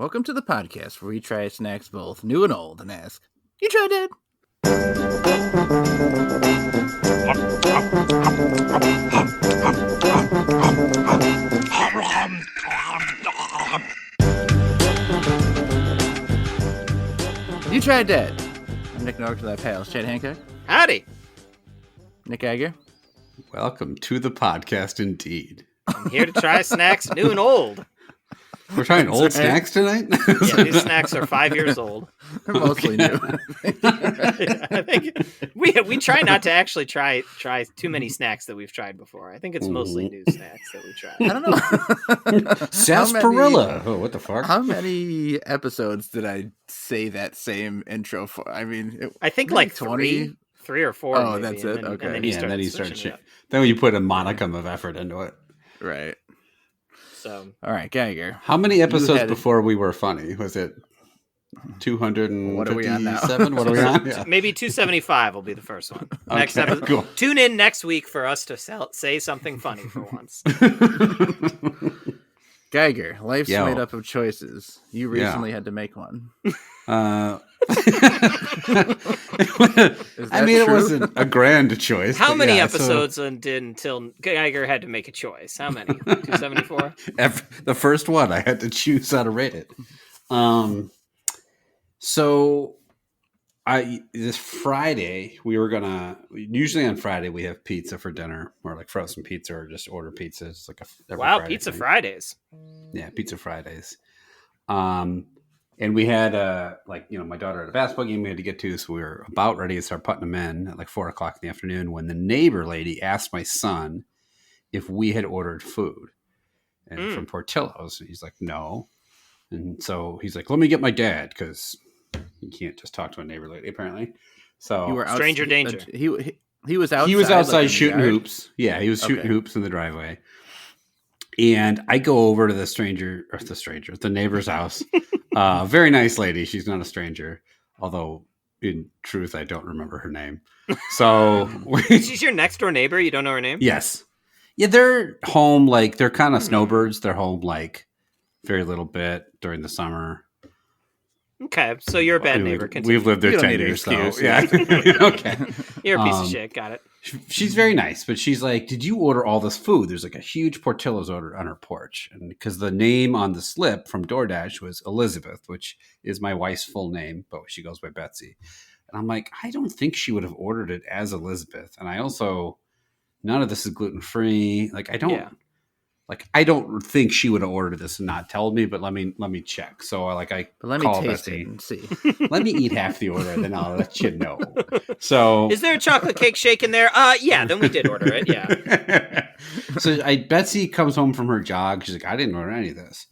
Welcome to the podcast where we try snacks both new and old and ask, "You tried that?" You tried that. I'm Nick Nork to that pals. Chad Hancock. Howdy. Nick Geiger. Welcome to the podcast, indeed. I'm here to try snacks new and old. We're trying old snacks tonight? Yeah, these snacks are 5 years old. They're mostly new. I think we try not to actually try too many snacks that we've tried before. I think it's mostly new snacks that we try. I don't know. Sarsaparilla. Oh, what the fuck? How many episodes did I say that same intro for? I mean, I think like 20, three or four. Oh, maybe, that's it? Okay. And then you start shit. Then you put a modicum of effort into it. Right. So, all right, Geiger. How many episodes before we were funny? Was it 257? What are we on now? What are we on? Yeah. Maybe 275 will be the first one. Next Okay, episode. cool. Tune in next week for us to say something funny for once. Geiger, life's made up of choices. You recently had to make one. I mean, true? it wasn't a grand choice. How many episodes did until Geiger had to make a choice? How many? 274? The first one, I had to choose how to rate it. So this Friday, usually on Friday we have pizza for dinner, or like frozen pizza, or just order pizza. It's like every Friday Pizza thing. Fridays. Yeah, Pizza Fridays. And we had my daughter had a basketball game we had to get to, so we were about ready to start putting them in at like 4:00 in the afternoon when the neighbor lady asked my son if we had ordered food from Portillo's. And he's like, no. And so he's like, let me get my dad, because you can't just talk to a neighbor lady apparently. So You were stranger danger. He was outside. He was outside like, shooting yard? hoops. Yeah, he was shooting hoops in the driveway. And I go over to the neighbor's house. Very nice lady. She's not a stranger. Although, in truth, I don't remember her name. So She's your next door neighbor? You don't know her name? Yes. Yeah, they're home, like, they're kind of snowbirds. They're home, like, very little bit during the summer. Okay, so you're a bad neighbor. Continue. We've lived there 10 years, so yeah. Okay. You're a piece of shit. Got it. She's very nice, but she's like, did you order all this food? There's like a huge Portillo's order on her porch. And because the name on the slip from DoorDash was Elizabeth, which is my wife's full name, but she goes by Betsy. And I'm like, I don't think she would have ordered it as Elizabeth. And I also, none of this is gluten-free. Like, I don't think she would have ordered this and not told me, but let me check. So let me taste Betsy it and see. Let me eat half the order, then I'll let you know. So, is there a chocolate cake shake in there? Yeah, then we did order it. Yeah. So Betsy comes home from her jog. She's like, I didn't order any of this.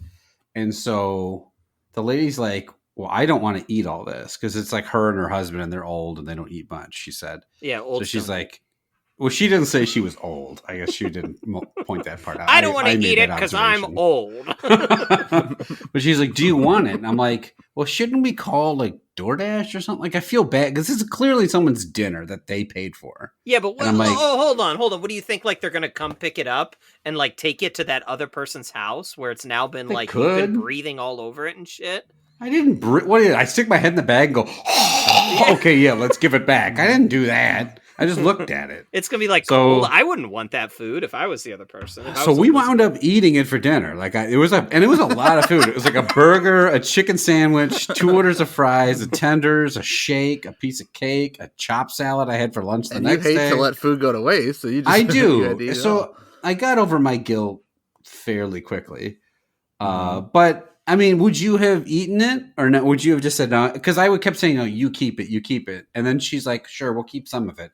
And so the lady's like, well, I don't want to eat all this because it's like her and her husband and they're old and they don't eat much, she said. Yeah, old. So she's like, well, she didn't say she was old. I guess she didn't point that part out. I don't want to eat it because I'm old. But she's like, do you want it? And I'm like, well, shouldn't we call like DoorDash or something? Like, I feel bad because this is clearly someone's dinner that they paid for. Yeah, but hold on. What do you think? Like, they're going to come pick it up and like take it to that other person's house where it's now been you've been breathing all over it and shit? I didn't I stick my head in the bag and go, okay, yeah, let's give it back. I didn't do that. I just looked at it. It's going to be like cold. I wouldn't want that food if I was the other person. So we wound up eating it for dinner. Like it was a lot of food. It was like a burger, a chicken sandwich, 2 orders of fries, a tenders, a shake, a piece of cake, a chopped salad I had for lunch the next day. You hate to let food go to waste, so you just I do. So I got over my guilt fairly quickly. But I mean, would you have eaten it or not? Would you have just said no? Because I kept saying, no, you keep it. And then she's like, sure, we'll keep some of it.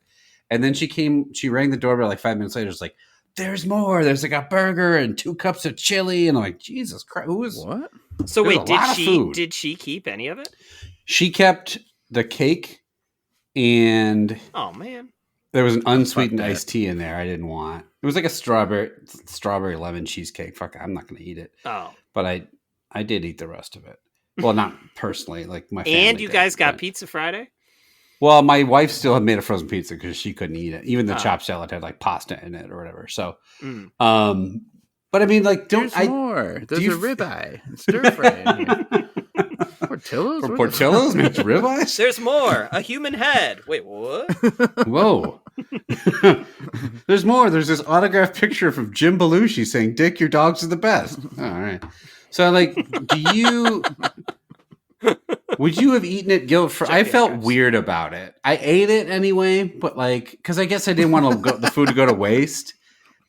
And then she rang the doorbell like 5 minutes later. It's like, there's more. There's like a burger and 2 cups of chili. And I'm like, Jesus Christ, what? So wait, did she keep any of it? She kept the cake and oh man, there was an unsweetened iced tea in there I didn't want. It was like a strawberry lemon cheesecake. Fuck, I'm not going to eat it. Oh. But I did eat the rest of it. Well, not personally, like my family. And you guys got Pizza Friday? Well, my wife still had made a frozen pizza because she couldn't eat it. Even the chopped salad had like pasta in it or whatever. So, But I mean, like, There's more. There's a ribeye and stir fry. Portillo's? For Portillo's makes ribeyes? There's more. A human head. Wait, what? Whoa. There's more. There's this autographed picture from Jim Belushi saying, Dick, your dogs are the best. All right. So, like, would you have eaten it guilt-free? I felt weird about it. I ate it anyway, but, like, because I guess I didn't want the food to go to waste.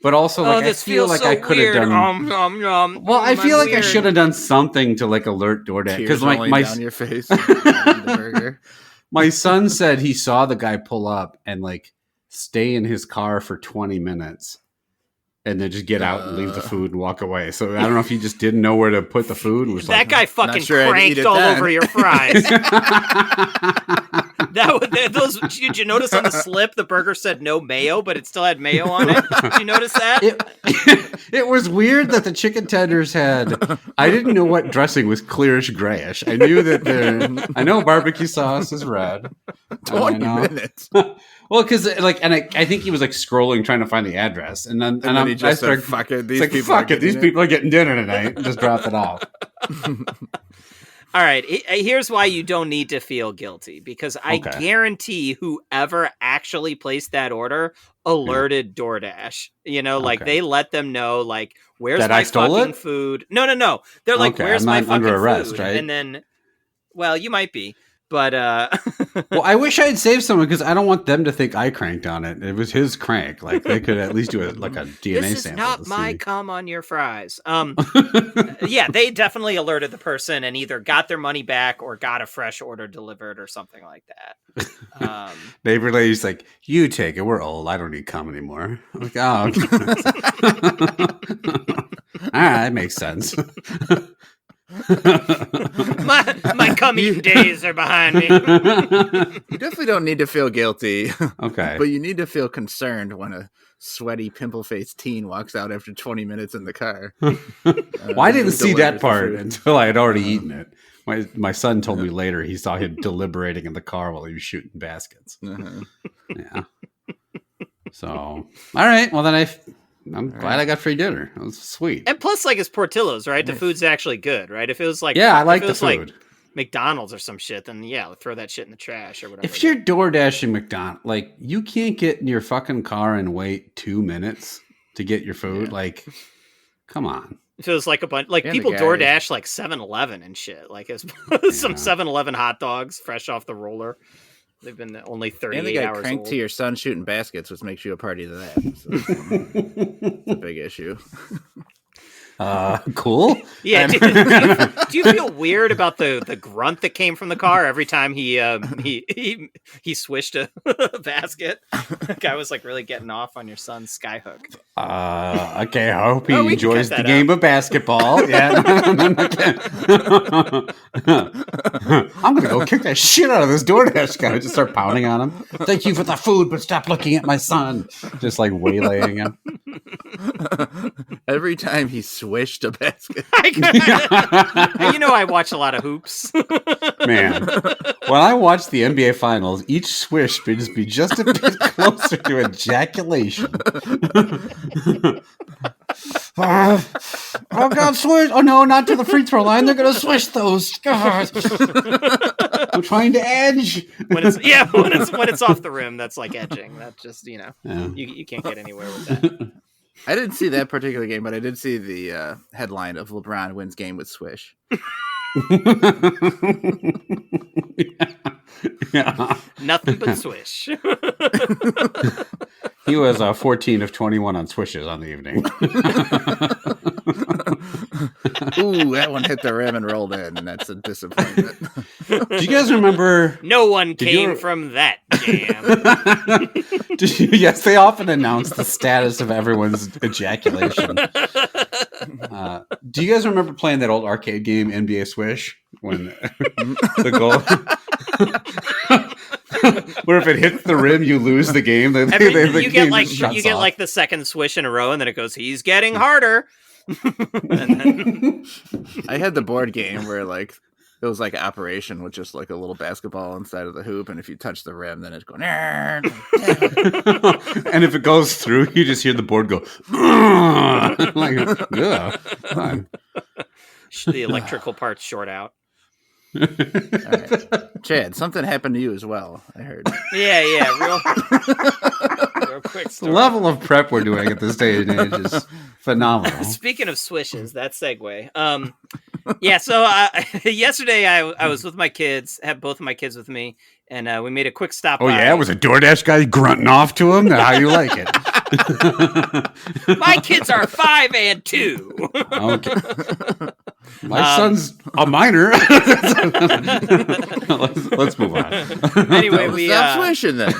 But also, like, I feel like I could have done. Well, I feel like I should have done something to like alert DoorDash because like my down your face. The burger. My son said he saw the guy pull up and like stay in his car for 20 minutes, and then just get out and leave the food and walk away. So I don't know if he just didn't know where to put the food. Was that guy fucking cranked all over your fries. Did you notice on the slip the burger said no mayo, but it still had mayo on it? Did you notice that? It was weird that the chicken tenders had. I didn't know what dressing was clearish grayish. I knew that I know barbecue sauce is red. 20 minutes. Well, because like, and I think he was like scrolling trying to find the address, and then he just said, "Fuck it, these people are getting dinner tonight," and just dropped it off. All right, here's why you don't need to feel guilty, because I guarantee whoever actually placed that order alerted DoorDash. You know, like they let them know, like, where's that my fucking food? No. They're like, where's my fucking arrest, food? Right? And then, well, you might be. But well, I wish I had saved someone because I don't want them to think I cranked on it. It was his crank. Like they could at least do it like a DNA sample. This is not my cum on your fries. Yeah, they definitely alerted the person and either got their money back or got a fresh order delivered or something like that. Neighbor lady's like, "You take it. We're old. I don't need cum anymore." I'm like, oh, okay. All right, that makes sense. my cum-eating days are behind me. You definitely don't need to feel guilty. Okay. But you need to feel concerned when a sweaty, pimple-faced teen walks out after 20 minutes in the car. Well, I didn't see that part until I had already eaten it. My son told me later he saw him deliberating in the car while he was shooting baskets. Yeah. So, all right. Well, then I'm glad I got free dinner. It was sweet. And plus, like, it's Portillo's, right? The food's actually good, right? If it was like, I like the food. Like McDonald's or some shit, then throw that shit in the trash or whatever. If you're DoorDashing McDonald's, like, you can't get in your fucking car and wait 2 minutes to get your food. Like, come on. If it was like a bunch, like people DoorDash like 7-Eleven and shit, like it's some 7-Eleven hot dogs fresh off the roller. They've been only 38 and they got hours cranked old. To your son shooting baskets, which makes you a party to that. So it's a big issue. Cool. Yeah. Do you feel weird about the grunt that came from the car every time he swished a basket? The guy was like really getting off on your son's skyhook. Okay. I hope he enjoys the game of basketball. Yeah. I'm gonna go kick that shit out of this DoorDash guy. Just start pounding on him. Thank you for the food, but stop looking at my son. Just like waylaying him. Every time he swished a basket. You know, I watch a lot of hoops. Man, when I watch the NBA Finals, each swish would just be just a bit closer to ejaculation. Oh God, swish! Oh no, not to the free throw line. They're gonna swish those. God. I'm trying to edge. When it's off the rim, that's like edging. That's just you can't get anywhere with that. I didn't see that particular game, but I did see the headline of LeBron wins game with swish. Yeah. Nothing but swish. He was 14 of 21 on swishes on the evening. Ooh, that one hit the rim and rolled in, and that's a disappointment. Do you guys remember? No one came from that jam. Yes, they often announce the status of everyone's ejaculation. Do you guys remember playing that old arcade game, NBA Swish? When the goal... Where if it hits the rim, you lose the game. You get like the second swish in a row, and then it goes, he's getting harder. I had the board game where like it was like Operation with just like a little basketball inside of the hoop, and if you touch the rim, then it's going. And if it goes through, you just hear the board go. Like, yeah, fine. The electrical parts short out. All right. Chad, something happened to you as well, I heard. Yeah, real quick story. The level of prep we're doing at this day and age is phenomenal. Speaking of swishes, that segue. Yeah, so yesterday I was with my kids, had both of my kids with me, and we made a quick stop. Oh, yeah? Was a DoorDash guy grunting off to him? How you like it? My kids are 5 and 2. Okay. My son's a minor. let's move on. Anyway, we stop swishing then.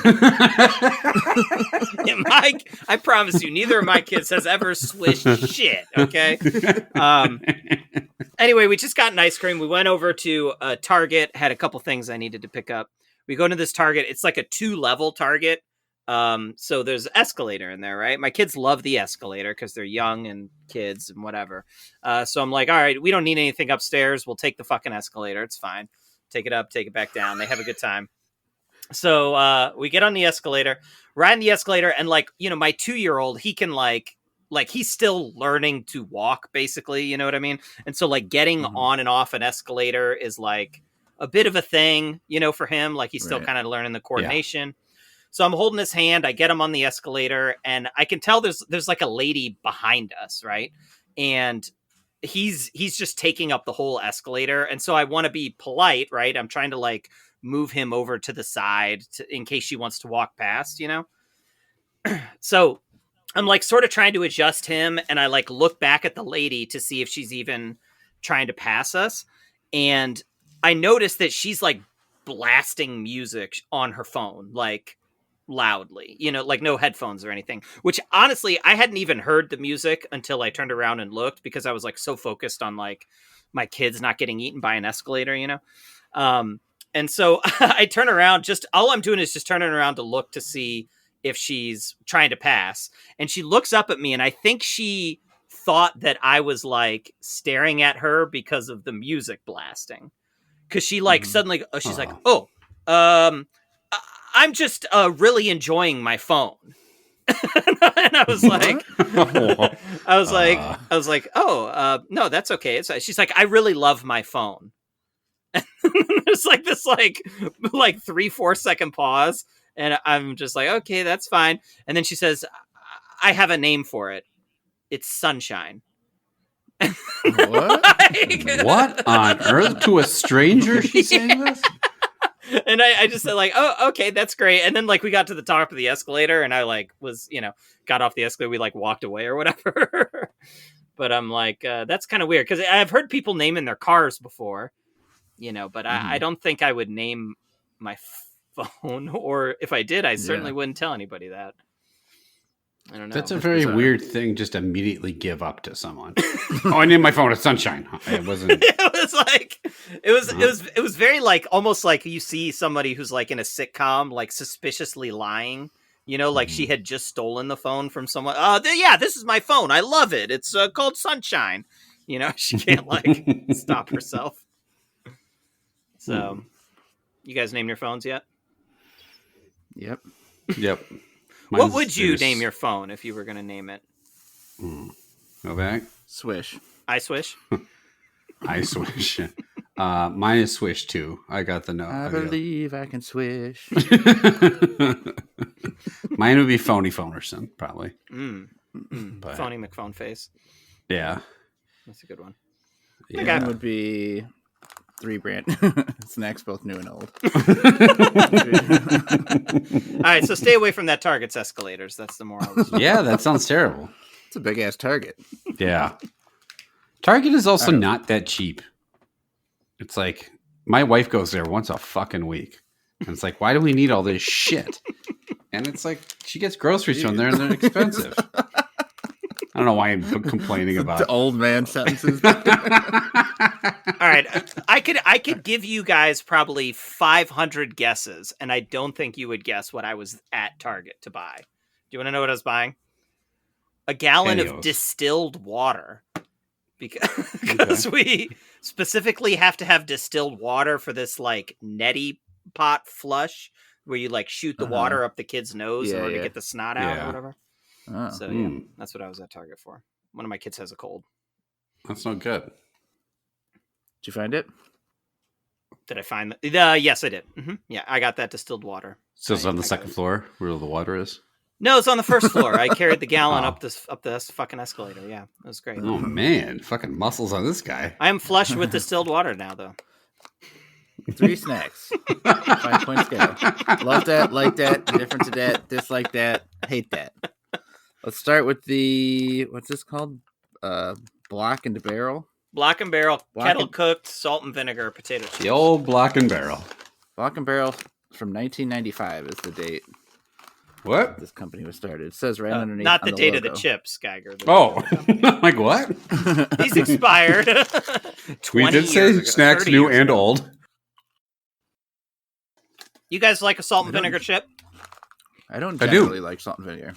I promise you, neither of my kids has ever swished shit. Okay. Anyway, we just got an ice cream. We went over to Target. Had a couple things I needed to pick up. We go to this Target. It's like a 2-level Target. So there's an escalator in there, right? My kids love the escalator because they're young and kids and whatever. So I'm like, all right, we don't need anything upstairs. We'll take the fucking escalator. It's fine. Take it up, take it back down. They have a good time. So we get on the escalator, ride the escalator, and like, you know, my 2-year-old, he can like he's still learning to walk, basically, you know what I mean? And so like getting on and off an escalator is like a bit of a thing, you know, for him. Like he's still kind of learning the coordination. Yeah. So I'm holding his hand. I get him on the escalator, and I can tell there's like a lady behind us, right? And he's just taking up the whole escalator. And so I want to be polite, right? I'm trying to like move him over to the side in case she wants to walk past, you know? So I'm like sort of trying to adjust him, and I like look back at the lady to see if she's even trying to pass us. And I noticed that she's like blasting music on her phone, like loudly, you know, like no headphones or anything, which honestly, I hadn't even heard the music until I turned around and looked, because I was like so focused on like my kids not getting eaten by an escalator, you know? And so I turn around, just all I'm doing is just turning around to look to see if she's trying to pass. And she looks up at me, and I think she thought that I was like staring at her because of the music blasting. Cause she like suddenly, she's like, I'm just really enjoying my phone. And I was like, no, that's okay. She's like, I really love my phone. And it's like this, like 3-4 second pause. And I'm just like, okay, that's fine. And then she says, I have a name for it. It's Sunshine. What? What on earth? To a stranger she's saying this? And I just said like, oh, okay, that's great. And then like we got to the top of the escalator, and I like was, you know, got off the escalator. We like walked away or whatever. But I'm like, that's kind of weird, because I've heard people naming their cars before, you know, but I don't think I would name my phone, or if I did, I certainly wouldn't tell anybody that. I don't know. That's a very weird thing. Just immediately give up to someone. Oh, I named my phone. It's Sunshine. It wasn't. It was like it was very like almost like you see somebody who's like in a sitcom, like suspiciously lying. You know, like she had just stolen the phone from someone. Yeah, this is my phone. I love it. It's called Sunshine. You know, she can't like stop herself. So, you guys named your phones yet? Yep. What would you name your phone if you were going to name it? Go back. Swish. I Swish? I Swish. Mine is Swish too. I got the note. I believe I can swish. Mine would be Phony Phonerson, probably. But... Phony McPhone Face. Yeah. That's a good one. Yeah. Mine would be 3 brand snacks, both new and old. All right, so stay away from that Target's escalators. That's the moral. Yeah, that sounds terrible. It's a big ass Target. Yeah. Target is also not that cheap. It's like, my wife goes there once a fucking week. And it's like, why do we need all this shit? And it's like, she gets groceries from there and they're expensive. I don't know why I'm complaining about the old man sentences. All right, I could give you guys probably 500 guesses, and I don't think you would guess what I was at Target to buy. Do you want to know what I was buying? A gallon of distilled water. Because specifically have to have distilled water for this like neti pot flush where you like shoot the water up the kid's nose in order to get the snot out or whatever. Oh. So yeah, that's what I was at Target for. One of my kids has a cold. That's not good. Did you find it? Did I find the? Yes, I did. Mm-hmm. Yeah, I got that distilled water. So it's on the second floor where the water is? No, it's on the first floor. I carried the gallon up this fucking escalator. Yeah, it was great. Oh man, fucking muscles on this guy. I am flush with distilled water now, though. 3 snacks. 5-point scale. Love that, like that, indifferent to that, dislike that, hate that. Let's start with what's this called? Block and Barrel. Block and Barrel, kettle cooked, salt and vinegar, potato chips. The old Block and Barrel. Block and Barrel from 1995 is the date. What? This company was started. It says right underneath. Not the date of the chips, Geiger. Oh, like what? He's expired. We did say snacks new and old. You guys like a salt and vinegar chip? I don't generally like salt and vinegar.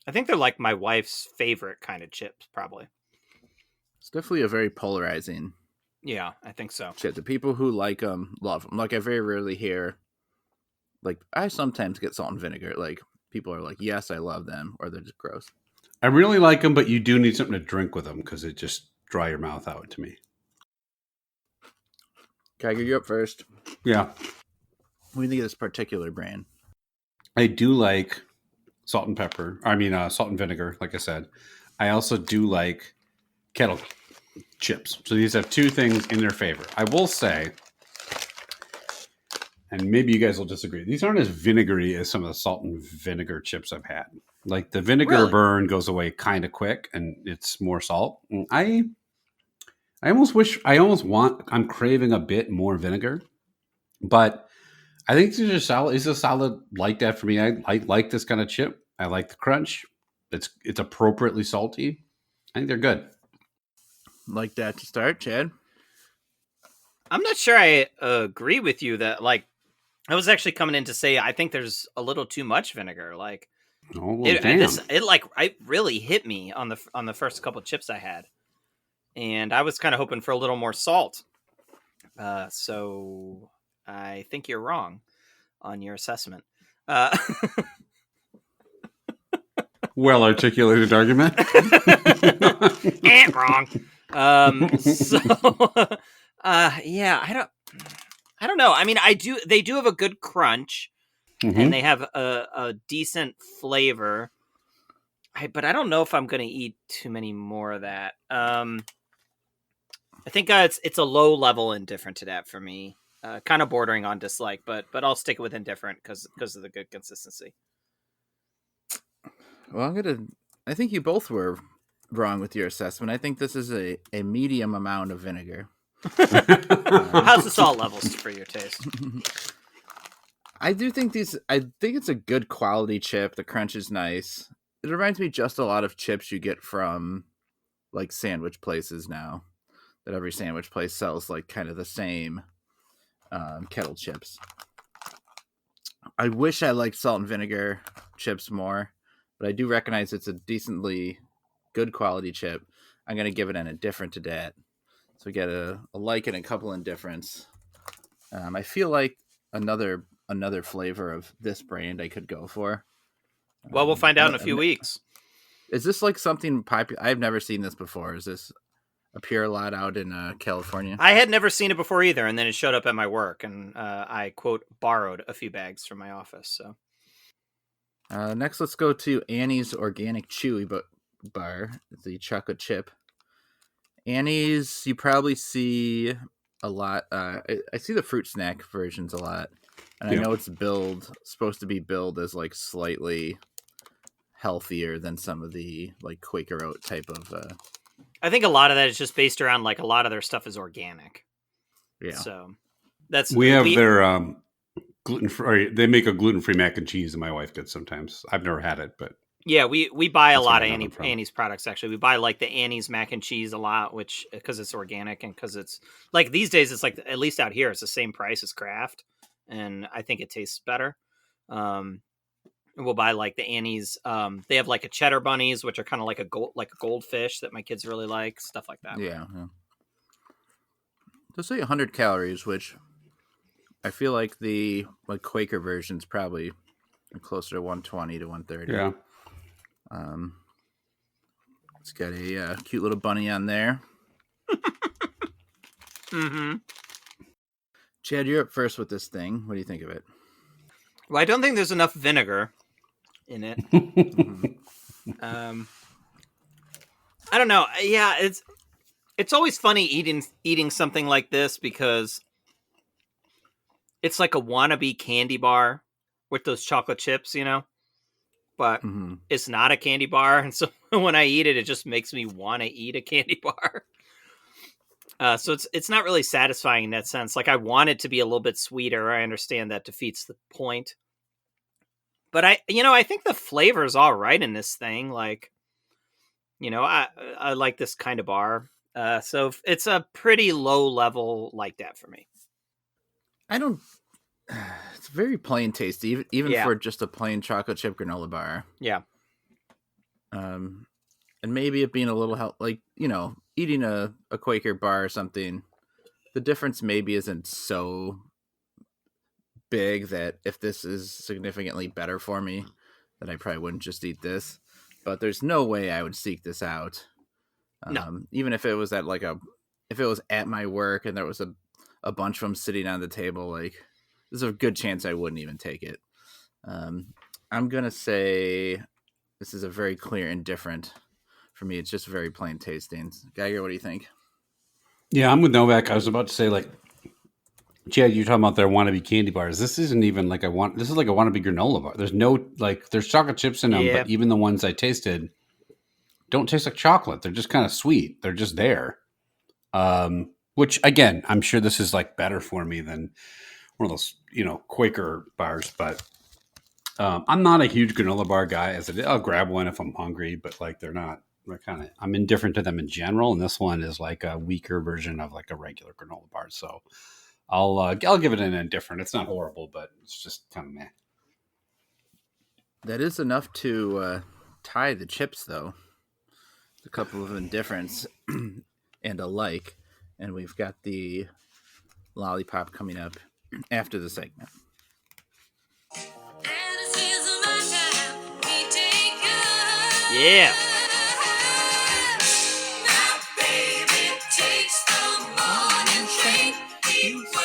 I think they're like my wife's favorite kind of chips, probably. It's definitely a very polarizing. Yeah, I think so. Chip. The people who like them love them. Like I very rarely hear. Like I sometimes get salt and vinegar. Like people are like, "Yes, I love them," or they're just gross. I really like them, but you do need something to drink with them because it just dry your mouth out to me. Geiger, you up first. Yeah. What do you think of this particular brand? I do like salt and vinegar, like I said. I also do like kettle chips. So these have two things in their favor. I will say, and maybe you guys will disagree, these aren't as vinegary as some of the salt and vinegar chips I've had. Like the vinegar burn goes away kind of quick and it's more salt. And I'm craving a bit more vinegar, but I think these are solid. It's a solid like that for me. I like this kind of chip. I like the crunch. It's appropriately salty. I think they're good. Like that to start, Chad? I'm not sure I agree with you that like I was actually coming in to say I think there's a little too much vinegar. Like it really hit me on the first couple of chips I had, and I was kind of hoping for a little more salt. So I think you're wrong on your assessment. Well articulated argument. Ain't wrong. Yeah, I don't know. I mean, they do have a good crunch, and they have a decent flavor. But I don't know if I'm going to eat too many more of that. I think it's a low level indifferent to that for me. Kind of bordering on dislike, but I'll stick it with indifferent because of the good consistency. Well, I think you both were wrong with your assessment. I think this is a medium amount of vinegar. How's the salt levels for your taste? I think it's a good quality chip. The crunch is nice. It reminds me just a lot of chips you get from like sandwich places now. That every sandwich place sells like kind of the same kettle chips. I wish I liked salt and vinegar chips more, but I do recognize it's a decently good quality chip. I'm going to give it an indifferent to that. So we get a like and a couple indifferents. I feel like another flavor of this brand I could go for. Well, we'll find out in a few weeks. Is this like something popular? I've never seen this before. Is this appear a lot out in California? I had never seen it before either, and then it showed up at my work, and I, quote, borrowed a few bags from my office. So next, let's go to Annie's Organic Chewy Bar, the chocolate chip. Annie's, you probably see a lot. I see the fruit snack versions a lot, and I know it's supposed to be billed as like slightly healthier than some of the like Quaker Oat type of. I think a lot of that is just based around like a lot of their stuff is organic. Yeah. So their gluten-free. They make a gluten-free mac and cheese, and my wife gets sometimes. I've never had it, but yeah, we buy a lot of Annie's products. Actually, we buy like the Annie's mac and cheese a lot, which because it's organic and because it's like these days it's like at least out here it's the same price as Kraft, and I think it tastes better. We'll buy like the Annie's. They have like a cheddar bunnies, which are kind of like a goldfish that my kids really like. Stuff like that. Yeah. Let's say 100 calories, which I feel like the Quaker version's probably closer to 120 to 130. Yeah. It's got a cute little bunny on there. Mm-hmm. Chad, you're up first with this thing. What do you think of it? Well, I don't think there's enough vinegar in it. I don't know. Yeah, it's always funny eating something like this because it's like a wannabe candy bar with those chocolate chips, but it's not a candy bar. And so when I eat it, it just makes me want to eat a candy bar. So it's not really satisfying in that sense. Like I want it to be a little bit sweeter. I understand that defeats the point. But I think the flavor is all right in this thing. Like, I like this kind of bar. So it's a pretty low level like that for me. It's very plain tasty, even for just a plain chocolate chip granola bar. Yeah. And maybe it being a little eating a Quaker bar or something, the difference maybe isn't so big that if this is significantly better for me, then I probably wouldn't just eat this. But there's no way I would seek this out. No. Even if it was if it was at my work and there was a bunch of them sitting on the table, like there's a good chance I wouldn't even take it. I'm gonna say this is a very clear indifferent for me. It's just very plain tasting. Geiger, what do you think? Yeah, I'm with Novak. I was about to say, like, Chad, you're talking about their wannabe candy bars. This isn't even like this is like a wannabe granola bar. There's no, there's chocolate chips in them, but even the ones I tasted don't taste like chocolate. They're just kind of sweet. They're just there. Which, again, I'm sure this is like better for me than one of those, Quaker bars, but I'm not a huge granola bar guy. I'll grab one if I'm hungry, but I'm indifferent to them in general. And this one is like a weaker version of like a regular granola bar. So I'll give it an indifferent. It's not horrible, but it's just kind of meh. That is enough to tie the chips, though. A couple of indifferents and a like, and we've got the lollipop coming up after the segment. Yeah.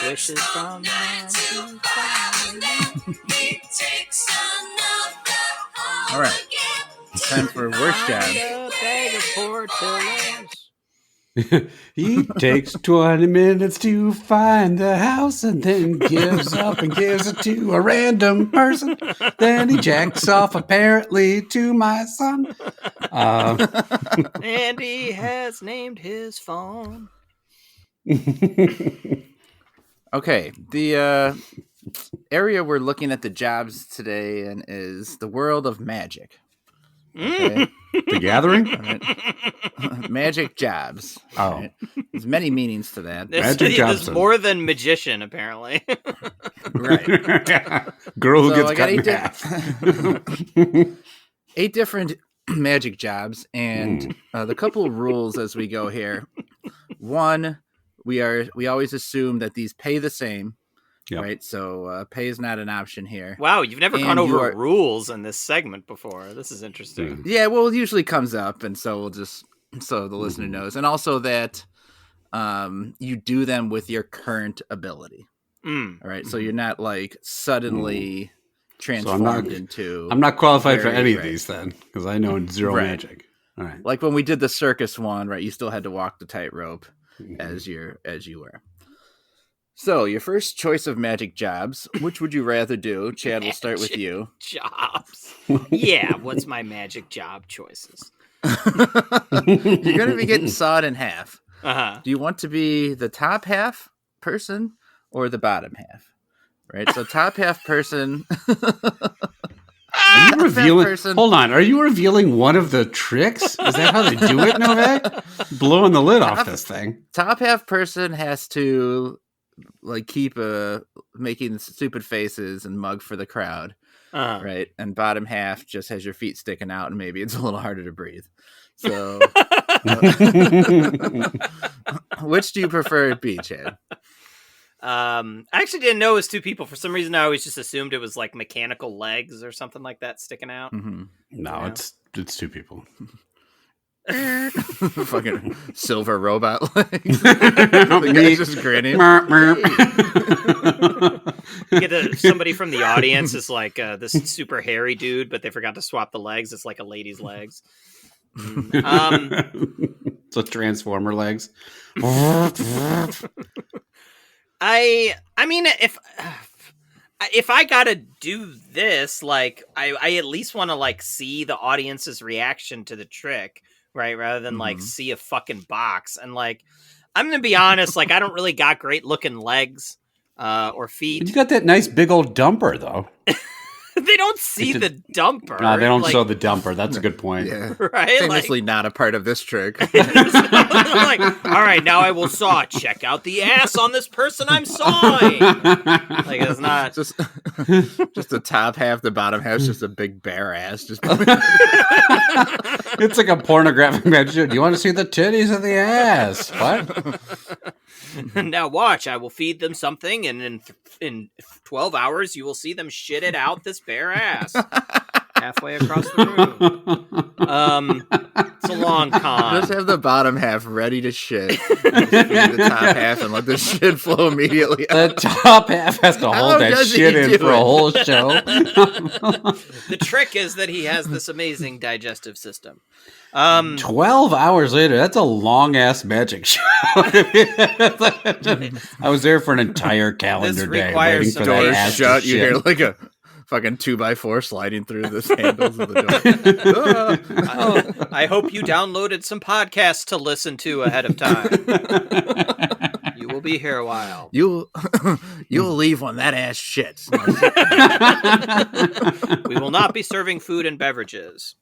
Wishes from All right. It's time for worst job. He takes 20 minutes to find the house and then gives up and gives it to a random person. Then he jacks off apparently to my son. And he has named his phone. Okay, the area we're looking at the jobs today in is the world of magic. Okay? The Gathering? Right. Magic jobs. Oh. Right? There's many meanings to that. There's more than magician, apparently. Right. Girl who gets cut in half. 8 different magic jobs, and the couple of rules as we go here. One, we always assume that these pay the same, right? So pay is not an option here. Wow, you've never gone over rules in this segment before. This is interesting. Yeah, well, it usually comes up, and so we'll just so the listener knows, and also that you do them with your current ability. All right, so you're not like suddenly transformed into. I'm not qualified for any of these then, because I know zero magic. All right, like when we did the circus one, right? You still had to walk the tightrope as you were. So your first choice of magic jobs, which would you rather do? Chad, we'll start with you. Jobs. Yeah, what's my magic job choices? You're going to be getting sawed in half. Uh-huh. Do you want to be the top half person or the bottom half? Right. So top half person. Are you revealing? Hold on. Are you revealing one of the tricks? Is that how they do it, Novak? Blowing the lid off this thing. Top half person has to keep making stupid faces and mug for the crowd, right? And bottom half just has your feet sticking out, and maybe it's a little harder to breathe. So Which do you prefer it be, Chad? I actually didn't know it was two people. For some reason, I always just assumed it was like mechanical legs or something like that sticking out. Mm-hmm. No, it's two people. Fucking silver robot legs. The guy's just grinning. You get somebody from the audience is like this super hairy dude, but they forgot to swap the legs. It's like a lady's legs. So Transformer legs. I mean, if I gotta do this, like I at least want to like see the audience's reaction to the trick, right? Rather than like see a fucking box. And like, I'm gonna be honest, like I don't really got great looking legs or feet. You got that nice big old dumper though. They don't see the dumper. No, they don't show the dumper. That's a good point. Yeah. Right? Famously not a part of this trick. Like, all right, now I will saw. Check out the ass on this person I'm sawing. Like, it's not just the top half, the bottom half is just a big bare ass. Just it's like a pornographic magic. Do you want to see the titties of the ass? What? Now watch, I will feed them something, and in 12 hours, you will see them shit it out this bare ass halfway across the room. It's a long con. Just have the bottom half ready to shit. Just feed the top half and let the shit flow immediately. The top half has to hold that shit in for a whole show. The trick is that he has this amazing digestive system. 12 hours later, that's a long ass magic show. I was there for an entire calendar day waiting for that ass shut. to You shit. hear like a fucking 2x4 sliding through the handles of the door. I hope you downloaded some podcasts to listen to ahead of time. You will be here a while. You'll leave when that ass shits. We will not be serving food and beverages.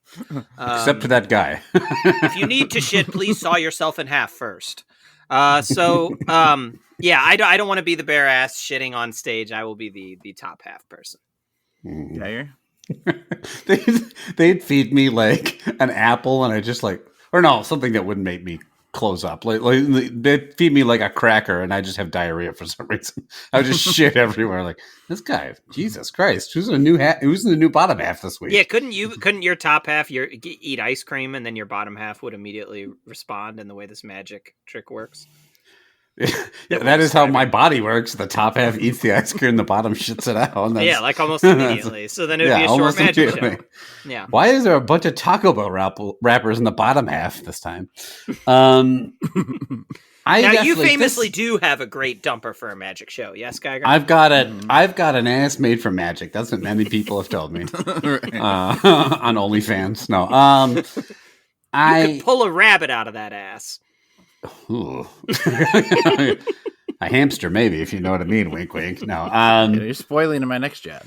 Except for that guy. If you need to shit, please saw yourself in half first. Yeah, I don't want to be the bare ass shitting on stage. I will be the top half person. Dagger? They'd feed me like an apple, and I just something that wouldn't make me close up. Like they'd feed me like a cracker, and I just have diarrhea for some reason. I would just shit everywhere. Like, this guy, Jesus Christ, who's in the new bottom half this week? Yeah, couldn't your top half eat ice cream, and then your bottom half would immediately respond in the way this magic trick works? Yeah, that is how my body works. The top half eats the ice cream, the bottom shits it out. Yeah, like almost immediately. So then it would be a short magic show. Yeah. Why is there a bunch of Taco Bell wrappers in the bottom half this time? Now you famously do have a great dumper for a magic show, yes, Geiger? I've got an ass made from magic. That's what many people have told me on OnlyFans. No, you could pull a rabbit out of that ass. Ooh. A hamster, maybe, if you know what I mean. Wink, wink. No, you're spoiling my next job.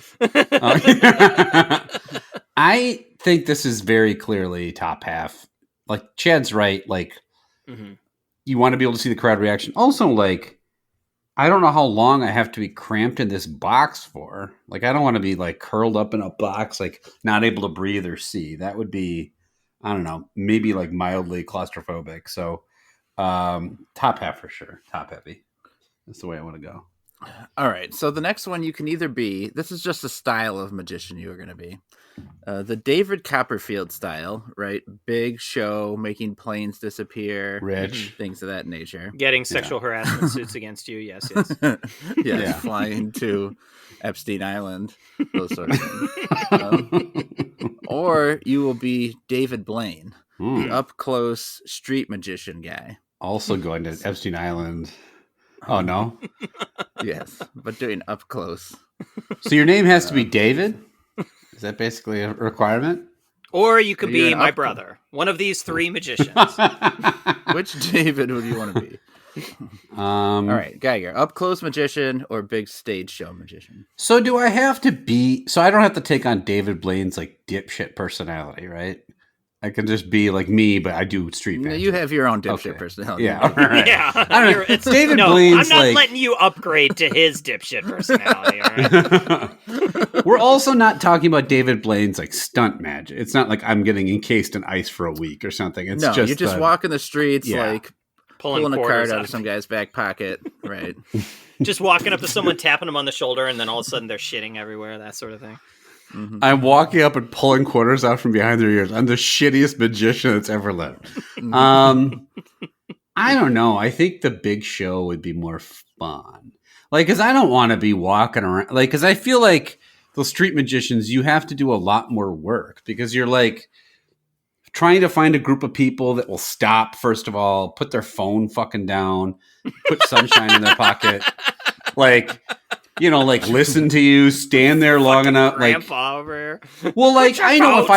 I think this is very clearly top half. Like, Chad's right. Like, you want to be able to see the crowd reaction. Also, like, I don't know how long I have to be cramped in this box for. Like, I don't want to be like curled up in a box, like not able to breathe or see. That would be, I don't know, maybe like mildly claustrophobic. So. Top half for sure. Top heavy. That's the way I want to go. All right. So the next one you can either be, this is just a style of magician you are going to be. The David Copperfield style, right? Big show, making planes disappear. Rich. Things of that nature. Getting sexual harassment suits against you. Yes, yes. Yeah. Flying to Epstein Island. Those sort of things. Or you will be David Blaine, the up-close street magician guy. Also going to Epstein Island. Oh, no? Yes, but doing up close. So your name has to be David? Is that basically a requirement? Or you could be my brother. One of these three magicians. Which David would you want to be? All right, Geiger. Up close magician or big stage show magician? So do I have to be... So I don't have to take on David Blaine's like dipshit personality, right? I can just be like me, but I do street magic. You have your own dipshit personality. Yeah, right. Yeah. I don't know. It's David no, Blaine's I'm not like... letting you upgrade to his dipshit personality. All right? We're also not talking about David Blaine's like stunt magic. It's not like I'm getting encased in ice for a week or something. It's no, just you're just walking the streets, like pulling a card out of some guy's back pocket, right? Just walking up to someone, tapping them on the shoulder, and then all of a sudden they're shitting everywhere. That sort of thing. Mm-hmm. I'm walking up and pulling quarters out from behind their ears. I'm the shittiest magician that's ever lived. I don't know. I think the big show would be more fun. Like, because I don't want to be walking around. Like, because I feel like those street magicians, you have to do a lot more work because you're like trying to find a group of people that will stop, first of all, put their phone fucking down, put sunshine in their pocket. Like, you know, like listen to you, stand there long enough. Grandpa over here. Well, like I know if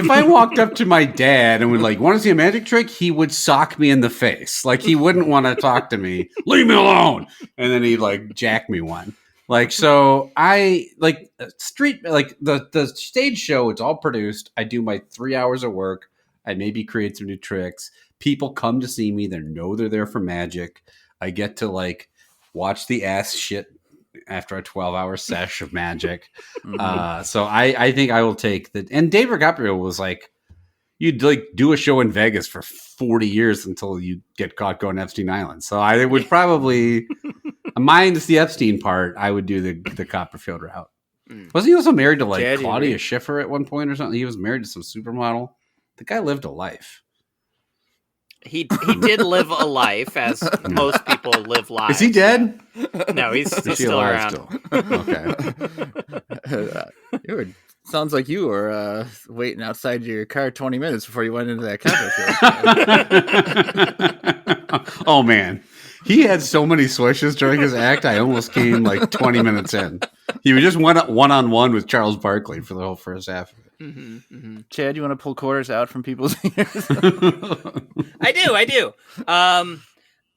I walked up to my dad and would like want to see a magic trick, he would sock me in the face. Like he wouldn't want to talk to me. Leave me alone. And then he'd like jack me one. Like so, I like street like the stage show. It's all produced. I do my 3 hours of work. I maybe create some new tricks. People come to see me. They know they're there for magic. I get to like watch the ass shit after a 12-hour sesh of magic. So I think I will take the... And Dave DiCaprio was like, you'd like do a show in Vegas for 40 years until you get caught going to Epstein Island. So I would probably... minus the Epstein part, I would do the Copperfield route. Wasn't he also married to like Claudia Schiffer at one point or something? He was married to some supermodel. The guy lived a life. He did live a life, as most people live lives. Is he dead? No, he's still around. Still? Okay. Sounds like you were waiting outside your car 20 minutes before you went into that Copperfield. Oh, man. He had so many swishes during his act, I almost came like 20 minutes in. He was just one-on-one with Charles Barkley for the whole first half of it. Chad, you want to pull quarters out from people's ears? I do.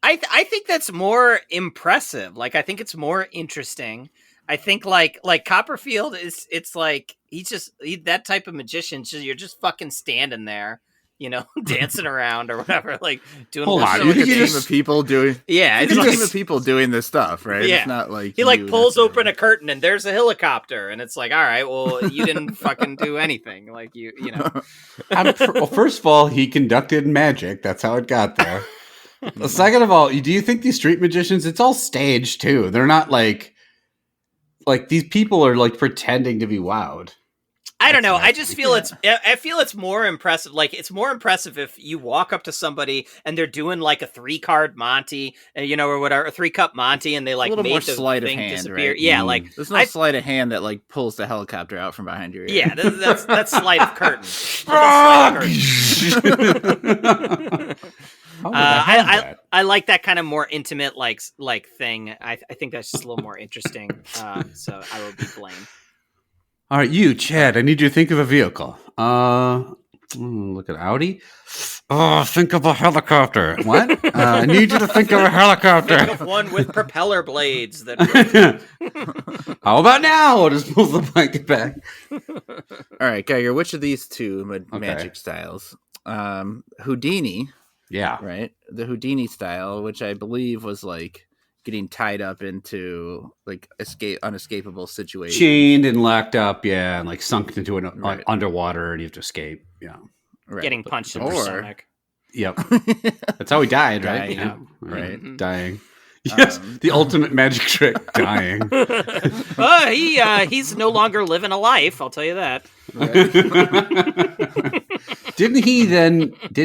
I think that's more impressive. Like, I think it's more interesting. I think like Copperfield it's like he's that type of magician. So you're just fucking standing there, you know, dancing around or whatever, like doing. Hold on, you think a team of people doing? Yeah, it's a team of people doing this stuff, right? Yeah. It's not like he like pulls open a curtain and there's a helicopter, and it's like, all right, well, you didn't fucking do anything, like you know. Well, first of all, he conducted magic. That's how it got there. Second of all, do you think these street magicians? It's all staged too. They're not like these people are like pretending to be wowed. I don't know. I just feel it's more impressive. Like, it's more impressive if you walk up to somebody and they're doing like a 3-card Monty, you know, or whatever, a 3-cup Monty, and they like made the sleight thing of hand, disappear. right? Yeah, like there's no sleight of hand that like pulls the helicopter out from behind your ear. Yeah, that's sleight of curtain. I like that kind of more intimate like thing. I think that's just a little more interesting. So I will be blamed. All right, you, Chad, I need you to think of a vehicle. Look at Audi. Oh, think of a helicopter. What? I need you to think of a helicopter. Think of one with propeller blades. How about now? Just pull the blanket back. All right, Geiger, which of these two magic styles? Houdini. Yeah. Right? The Houdini style, which I believe was like getting tied up into like unescapable situations, chained and locked up, yeah, and like sunk into an underwater, and you have to escape, yeah. Right. Getting punched in the stomach. Yep, that's how he died, right? Dying. Yeah. Right, Mm-hmm. Dying. Yes, the ultimate magic trick, dying. He's no longer living a life. I'll tell you that. Right. Didn't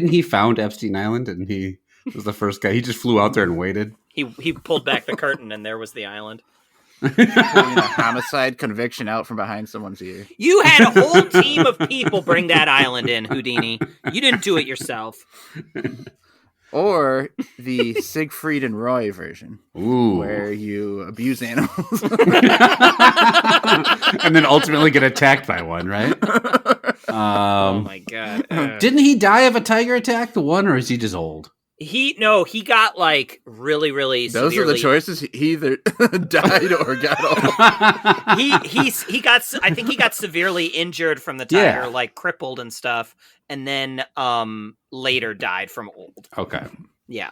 he found Epstein Island? And he was the first guy. He just flew out there and waited. He pulled back the curtain and there was the island. Pulling a homicide conviction out from behind someone's ear. You had a whole team of people bring that island in, Houdini. You didn't do it yourself. Or the Siegfried and Roy version. Ooh. Where you abuse animals. And then ultimately get attacked by one, right? Oh my god. Didn't he die of a tiger attack, the one, or is he just old? He got like really, really Those severely. are the choices. He either died or got old. he got. I think he got severely injured from the tiger, like crippled and stuff, and then later died from old. Okay. Yeah.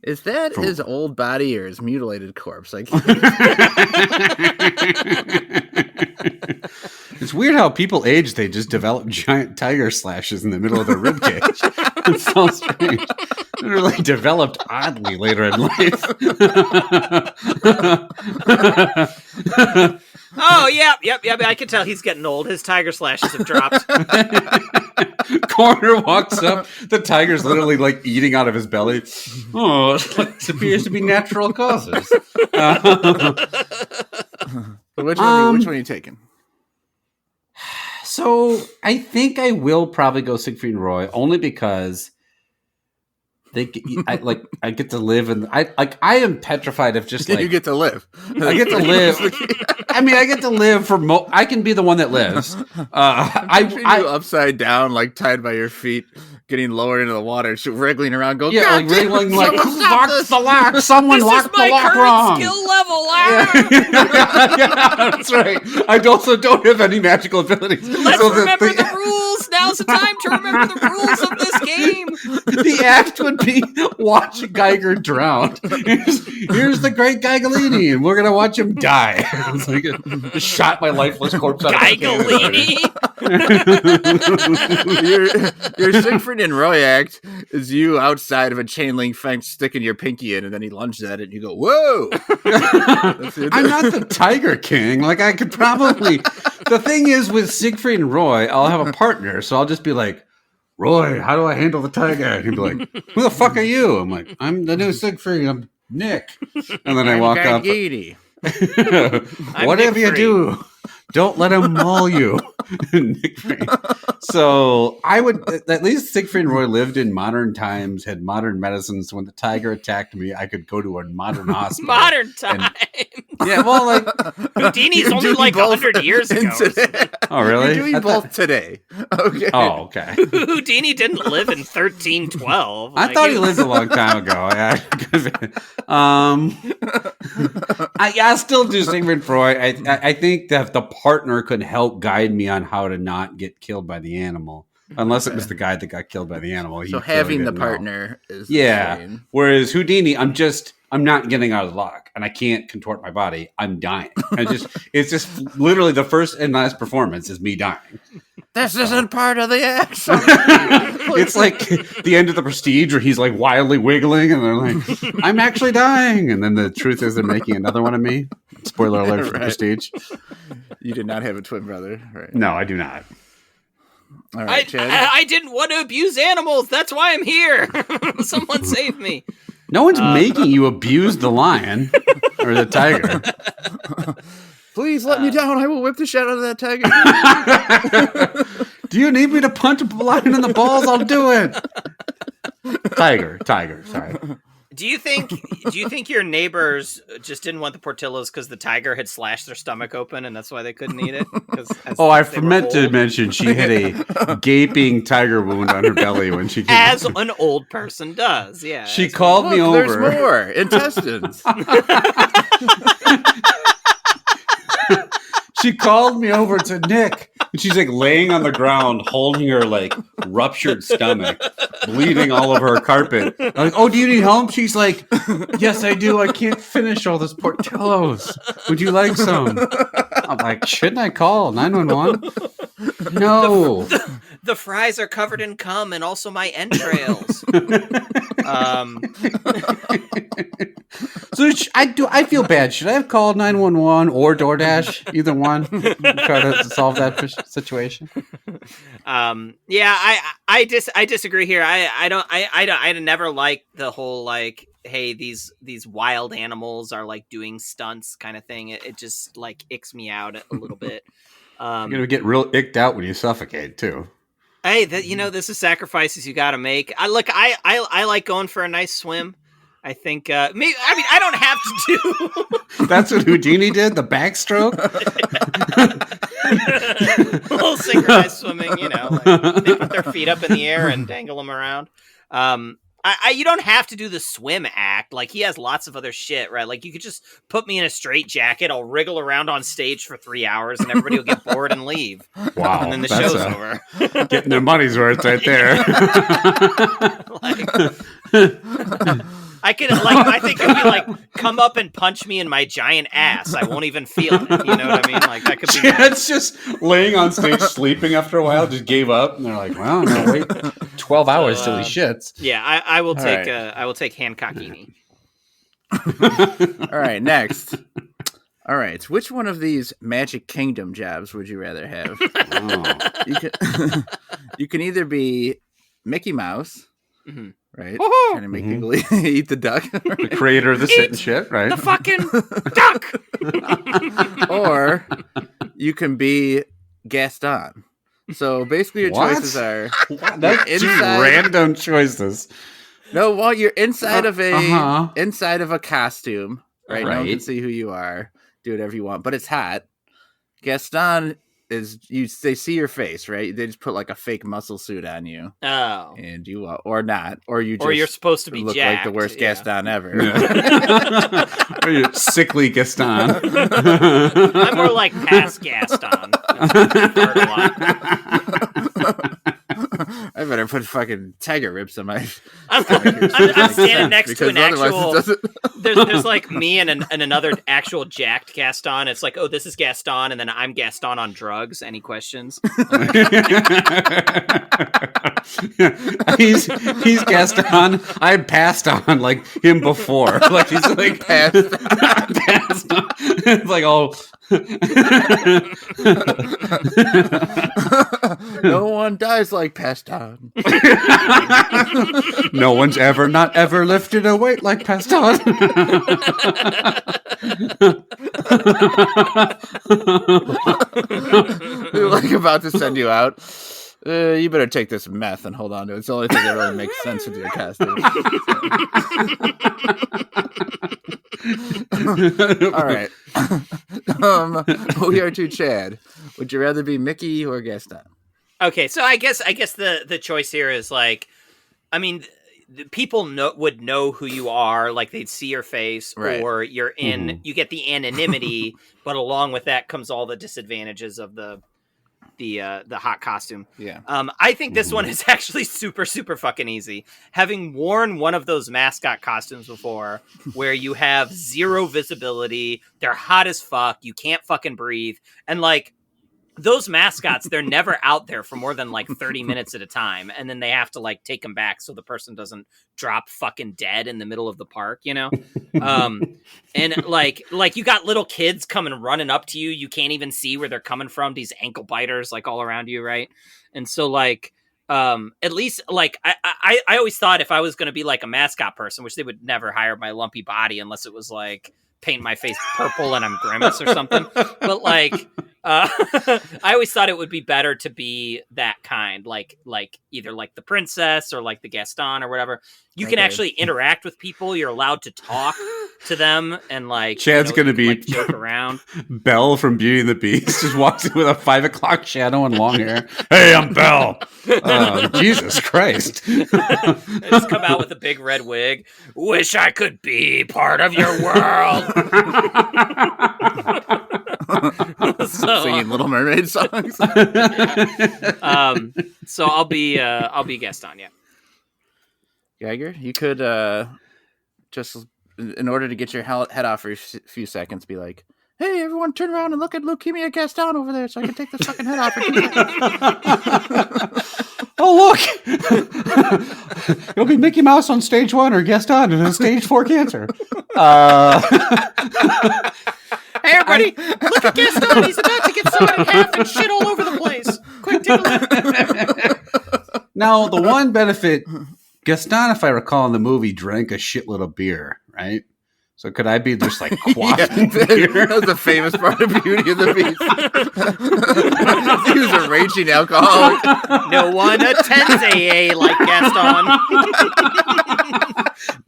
Is that his old body or his mutilated corpse? Like, it's weird how people age. They just develop giant tiger slashes in the middle of their rib cage. It's so strange. They're like developed oddly later in life. Oh, yep. I can tell he's getting old. His tiger slashes have dropped. Coroner walks up. The tiger's literally like eating out of his belly. Oh, it appears to be natural causes. which one are you taking? So I think I will probably go Siegfried and Roy only because I get to live, and I am petrified of just like you get to live. I get to live. I mean, I get to live for. I can be the one that lives. I upside down, like tied by your feet, getting lower into the water, wriggling around, going, yeah, like wriggling, like lock the lock. Someone this locked is my the lock current wrong. skill level. Yeah, that's right. I also don't have any magical abilities. Let's remember the rules. Now's the time to remember the rules of this game. The act would be watch Geiger drown. Here's the great Geigelini, and we're gonna watch him die. It's like just shot my lifeless corpse out of Geigelini. Your Siegfried and Roy act is you outside of a chain link fence sticking your pinky in, and then he lunges at it, and you go, "Whoa!" I'm not the Tiger King. Like I could probably. The thing is, with Siegfried and Roy, I'll have a partner, so I'll just be like, Roy, how do I handle the tiger? And he'd be like, who the fuck are you? I'm like, I'm the new Siegfried. I'm Nick. And then I walk up. Whatever you do, don't let him maul you. Nick Free. So I would, at least Siegfried and Roy lived in modern times, had modern medicines. So when the tiger attacked me, I could go to a modern hospital. Modern time. Yeah, well, like Houdini's only like 100 years ago. Oh, really? You're doing both today. Okay. Oh, okay. Houdini didn't live in 1312. I thought he lived a long time ago. Yeah. I still do Siegfried and Roy. I think that the partner could help guide me on how to not get killed by the animal. Unless it was the guy that got killed by the animal. So having the partner is Whereas Houdini, I'm not getting out of the lock, and I can't contort my body. I'm dying. It's just literally the first and last performance is me dying. This isn't part of the action. It's like the end of The Prestige where he's like wildly wiggling, and they're like, "I'm actually dying," and then the truth is they're making another one of me. Spoiler alert for The Prestige. You did not have a twin brother, right? No, I do not. All right, Chad. I didn't want to abuse animals. That's why I'm here. Someone save me. No one's making you abuse the lion or the tiger. Please let me down. I will whip the shit out of that tiger. Do you need me to punch a lion in the balls? I'll do it. Tiger. Sorry. Do you think your neighbors just didn't want the Portillos because the tiger had slashed their stomach open and that's why they couldn't eat it? I meant to mention she had a gaping tiger wound on her belly when she came. As an old person does, yeah. She called me over. There's more intestines. She called me over to Nick, and she's like laying on the ground, holding her like ruptured stomach, bleeding all over her carpet. I'm like, "Oh, do you need help?" She's like, "Yes, I do. I can't finish all this Portillos. Would you like some?" I'm like, "Shouldn't I call 911?" No. The fries are covered in cum and also my entrails. So I feel bad. Should I have called 911 or DoorDash? Either one. Try to solve that situation. I disagree here. I never liked the whole like, hey, these wild animals are like doing stunts kind of thing. It just like icks me out a little bit. You're gonna get real icked out when you suffocate too. Hey, this is sacrifices you got to make. I like going for a nice swim. I think I don't have to do. That's what Houdini did. The backstroke. A little synchronized swimming. Like, they put their feet up in the air and dangle them around. You don't have to do the swim act. Like, he has lots of other shit, right? Like, you could just put me in a straight jacket. I'll wriggle around on stage for 3 hours, and everybody will get bored and leave. Wow, and then the show's over. Getting their money's worth right there. I think if you like come up and punch me in my giant ass, I won't even feel it. You know what I mean? Like, that could be. Chad's just laying on stage sleeping after a while, just gave up, and they're like, "Well, no, wait, 12 hours till he shits." Yeah, I will take. I will take Hancockini. All right, next. All right, which one of these Magic Kingdom jobs would you rather have? You can either be Mickey Mouse, right? Woohoo! Trying to make people eat the duck. Right? The creator of the sit and shit, right? The fucking duck! Or you can be Gaston. So basically your choices are... That's inside... random choices. No, well, you're inside of a costume, right? No one can see who you are. Do whatever you want, but it's hot. Gaston is they see your face, right? They just put like a fake muscle suit on you. Oh. And you or not, or you're supposed to be look jacked, like the worst Gaston ever. Yeah. Or you're sickly Gaston. I'm more like past Gaston. I better put fucking tiger ribs on my. I'm standing next to an actual. There's like me and another actual jacked Gaston. It's like, oh, this is Gaston, and then I'm Gaston on drugs. Any questions? he's Gaston. I passed on like him before. Like he's like passed on. It's like no one dies like Paston. No one's not ever lifted a weight like Paston. They're like about to send you out. You better take this meth and hold on to it. It's the only thing that really makes sense with your costume. All right. We are to Chad. Would you rather be Mickey or Gaston? Okay, so I guess the choice here is like, I mean, people would know who you are, like they'd see your face, right. Or you're in. You get the anonymity, but along with that comes all the disadvantages of the hot costume. Yeah. I think this one is actually super, super fucking easy. Having worn one of those mascot costumes before, where you have zero visibility, they're hot as fuck, you can't fucking breathe, and like. Those mascots, they're never out there for more than like 30 minutes at a time. And then they have to like take them back so the person doesn't drop fucking dead in the middle of the park, you know? And like you got little kids coming running up to you. You can't even see where they're coming from. These ankle biters like all around you. Right. And so like, at least like I always thought if I was going to be like a mascot person, which they would never hire my lumpy body unless it was like paint my face purple and I'm Grimace or something. But like, I always thought it would be better to be that kind, like either like the princess or like the Gaston or whatever. You can actually interact with people. You're allowed to talk to them and like Chad's gonna be like, joke around. Belle from Beauty and the Beast just walks in with a 5 o'clock shadow and long hair. Hey, I'm Belle. Jesus Christ! I just come out with a big red wig. Wish I could be part of your world. Singing Little Mermaid songs. So I'll be Gaston. Yeah. Geiger, you could just in order to get your head off for a few seconds, be like, "Hey, everyone, turn around and look at Leukemia Gaston over there, so I can take this fucking head off." For 2 seconds. Oh, look! It'll be Mickey Mouse on stage 1 or Gaston on stage 4 cancer. Hey, everybody, look at Gaston. He's about to get sawed in half and shit all over the place. Quick, take a look. Now, the one benefit, Gaston, if I recall in the movie, drank a shitload of beer, right? So could I be just like quaffing beer? That was the famous part of Beauty and the Beast. He was a raging alcoholic. No one attends AA like Gaston.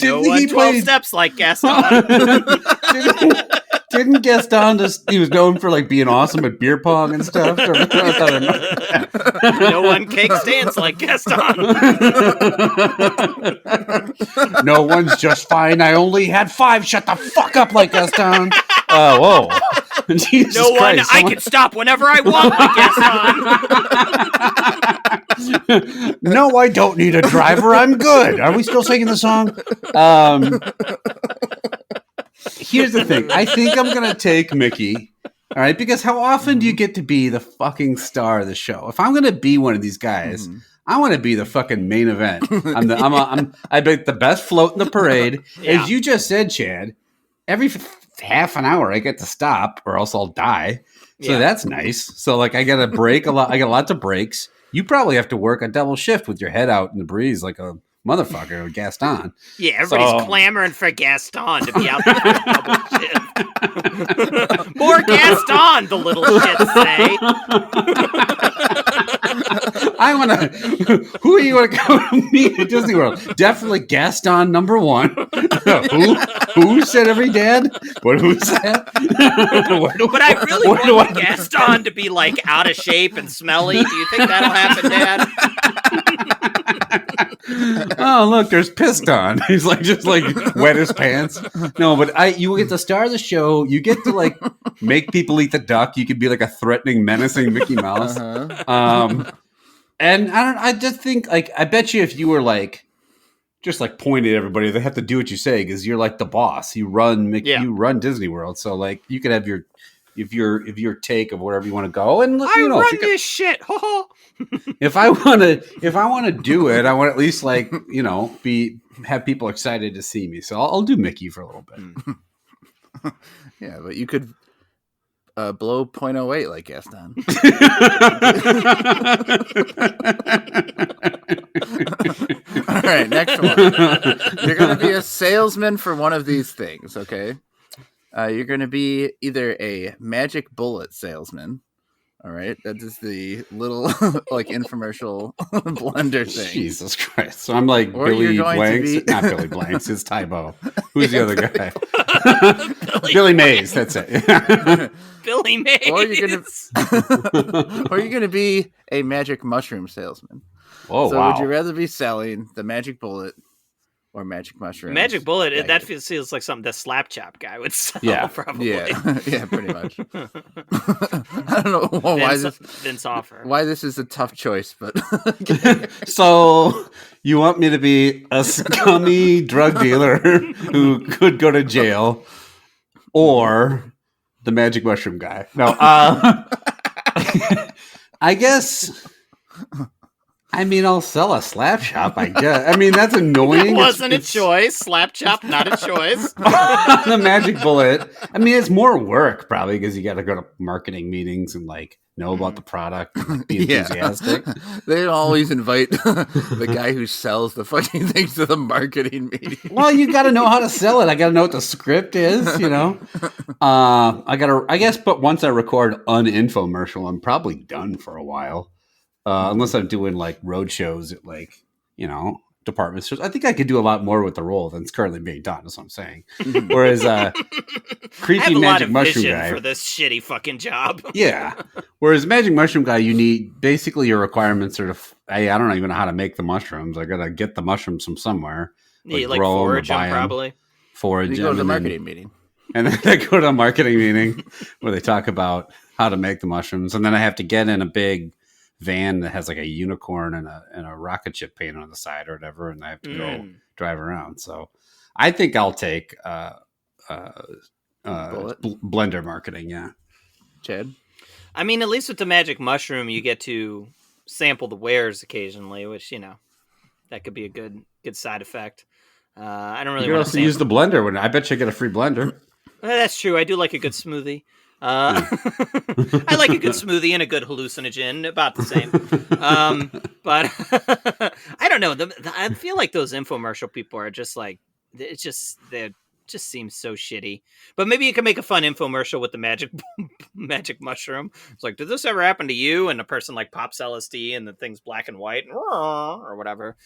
No one 12 steps like Gaston. Didn't Gaston he was known for like being awesome at beer pong and stuff? No one cake stands like Gaston. No one's just fine. I only had 5. Shut the fuck up, like Gaston. Whoa. Jesus no one, Christ, I can stop whenever I want, like Gaston. No, I don't need a driver. I'm good. Are we still singing the song? Here's the thing. I think I'm going to take Mickey. All right. Because how often do you get to be the fucking star of the show? If I'm going to be one of these guys, I want to be the fucking main event. I bet the best float in the parade. Yeah. As you just said, Chad, every half an hour I get to stop or else I'll die. So that's nice. So like I get a break a lot. I get lots of breaks. You probably have to work a double shift with your head out in the breeze like a motherfucker with Gaston. Yeah, everybody's clamoring for Gaston to be out there for a double shift. More Gaston, the little shits say. I want to. Who are you going to go meet at Disney World? Definitely Gaston number 1. Who said every dad? Who said? But I really want Gaston to be like out of shape and smelly. Do you think that'll happen, Dad? Oh, look, there's Piston. He's like just like wet his pants. No, but you get the star of the show. You get to like make people eat the duck. You could be like a threatening, menacing Mickey Mouse. And I just think like I bet you if you were like just like pointing at everybody, they have to do what you say because you're like the boss. You run you run Disney World, so like you could have your take of wherever you want to go. And look, run this shit. If I want to do it, I want to at least like have people excited to see me. So I'll do Mickey for a little bit. Yeah, but you could blow 0.08 like Gaston. All right, next one. You're going to be a salesman for one of these things, okay? You're going to be either a magic bullet salesman. All right, that is the little like infomercial blender thing. Jesus Christ! So I'm like Billy Blanks, not Billy Blanks. It's Tybo. Who's the other guy? Billy Mays. That's it. Billy Mays. Or you're gonna be a magic mushroom salesman. Oh, so wow! Would you rather be selling the magic bullet or magic mushroom? Magic bullet. That feels like something the Slap Chop guy would sell. Yeah, probably. Yeah, pretty much. I don't know Vince Offer. Why this is a tough choice, but so you want me to be a scummy drug dealer who could go to jail, or the magic mushroom guy? No, I guess. I mean, I'll sell a slap chop, I guess. I mean, that's annoying. It wasn't a choice. Slap chop, not a choice. The magic bullet. I mean, it's more work, probably, because you got to go to marketing meetings and, like, know about the product and like, be enthusiastic. They always invite the guy who sells the fucking things to the marketing meeting. Well, you got to know how to sell it. I got to know what the script is, I guess, but once I record an infomercial, I'm probably done for a while. Unless I'm doing like road shows at like, department stores. I think I could do a lot more with the role than's currently being done. That's what I'm saying. Whereas creepy magic mushroom guy for this shitty fucking job. Yeah. Whereas magic mushroom guy, you need basically your requirements are I don't even know how to make the mushrooms. I gotta get the mushrooms from somewhere. Like forage them, probably. Forage them. You go to the marketing meeting. And then they go to a marketing meeting where they talk about how to make the mushrooms. And then I have to get in a big van that has like a unicorn and a rocket ship painted on the side or whatever, and I have to go drive around. So I think I'll take blender marketing. Yeah, Chad. I mean, at least with the magic mushroom, you get to sample the wares occasionally, which that could be a good side effect. I don't really. You can also use the blender when I bet you get a free blender. That's true. I do like a good smoothie. I like a good smoothie and a good hallucinogen, about the same. But I don't know. I feel like those infomercial people are just like, they just seems so shitty. But maybe you can make a fun infomercial with the magic mushroom. It's like, did this ever happen to you? And a person like pops LSD and the thing's black and white or whatever.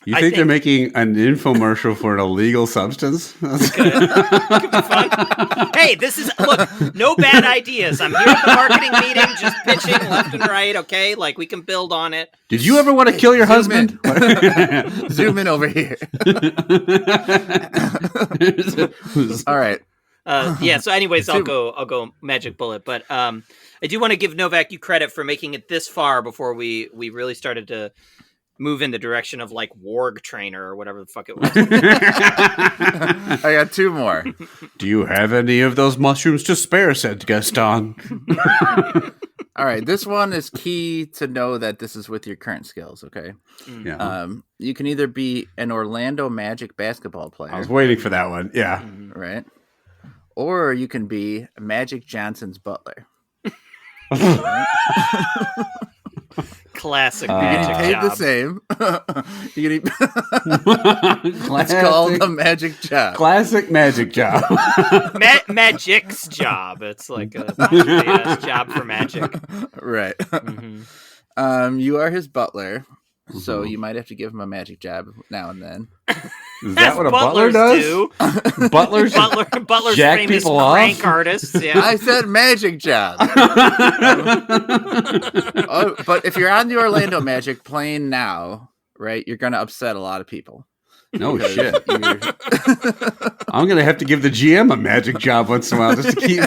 You think they're making an infomercial for an illegal substance? Could be fun. Hey, look, no bad ideas. I'm here at the marketing meeting, just pitching left and right, okay? Like, we can build on it. Did you ever want to kill your husband? Zoom in over here. All right. So anyways, I'll go magic bullet. But I do want to give Novak you credit for making it this far before we really started to move in the direction of like Warg Trainer or whatever the fuck it was. I got 2 more. Do you have any of those mushrooms to spare, said Gaston? All right, this one is key to know that this is with your current skills, okay? Yeah. You can either be an Orlando Magic basketball player. I was waiting for that one. Yeah. Right? Or you can be Magic Johnson's butler. Classic magic paid job. the same. It's called a magic job. Classic magic job. Magic's job. It's like a job for magic. Right. Mm-hmm. You are his butler, so you might have to give him a magic job now and then. Is that what a butler does? Do. Butlers jack famous people crank off? artists. Yeah. I said magic job. But if you're on the Orlando Magic playing now, right, you're going to upset a lot of people. No shit. I'm going to have to give the GM a magic job once in a while just to keep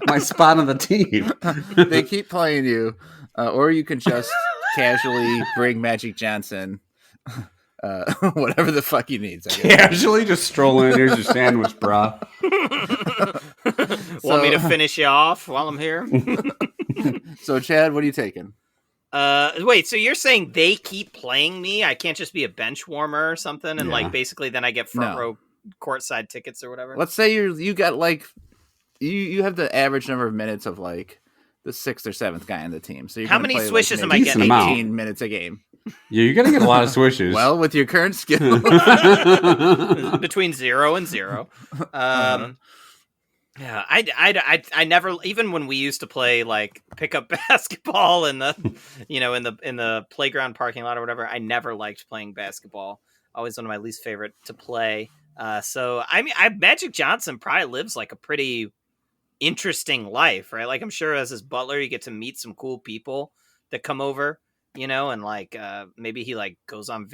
my spot on the team. They keep playing you, or you can just casually bring Magic Johnson whatever the fuck he needs. Casually just stroll in. Here's your sandwich, brah. Want me to finish you off while I'm here? So, Chad, what are you taking? Wait, so you're saying they keep playing me? I can't just be a bench warmer or something, and like basically then I get front row courtside tickets or whatever? Let's say you got like you have the average number of minutes of like the 6th or 7th guy on the team. So how many swishes am I getting? 18 minutes a game. Yeah, you're gonna get a lot of swishes. Well, with your current skill, between 0 and 0. Yeah, I never, even when we used to play like pickup basketball in the, in the playground parking lot or whatever, I never liked playing basketball. Always one of my least favorite to play. So I mean, Magic Johnson probably lives like a pretty interesting life, right? Like I'm sure as his butler, you get to meet some cool people that come over, and like maybe he like goes on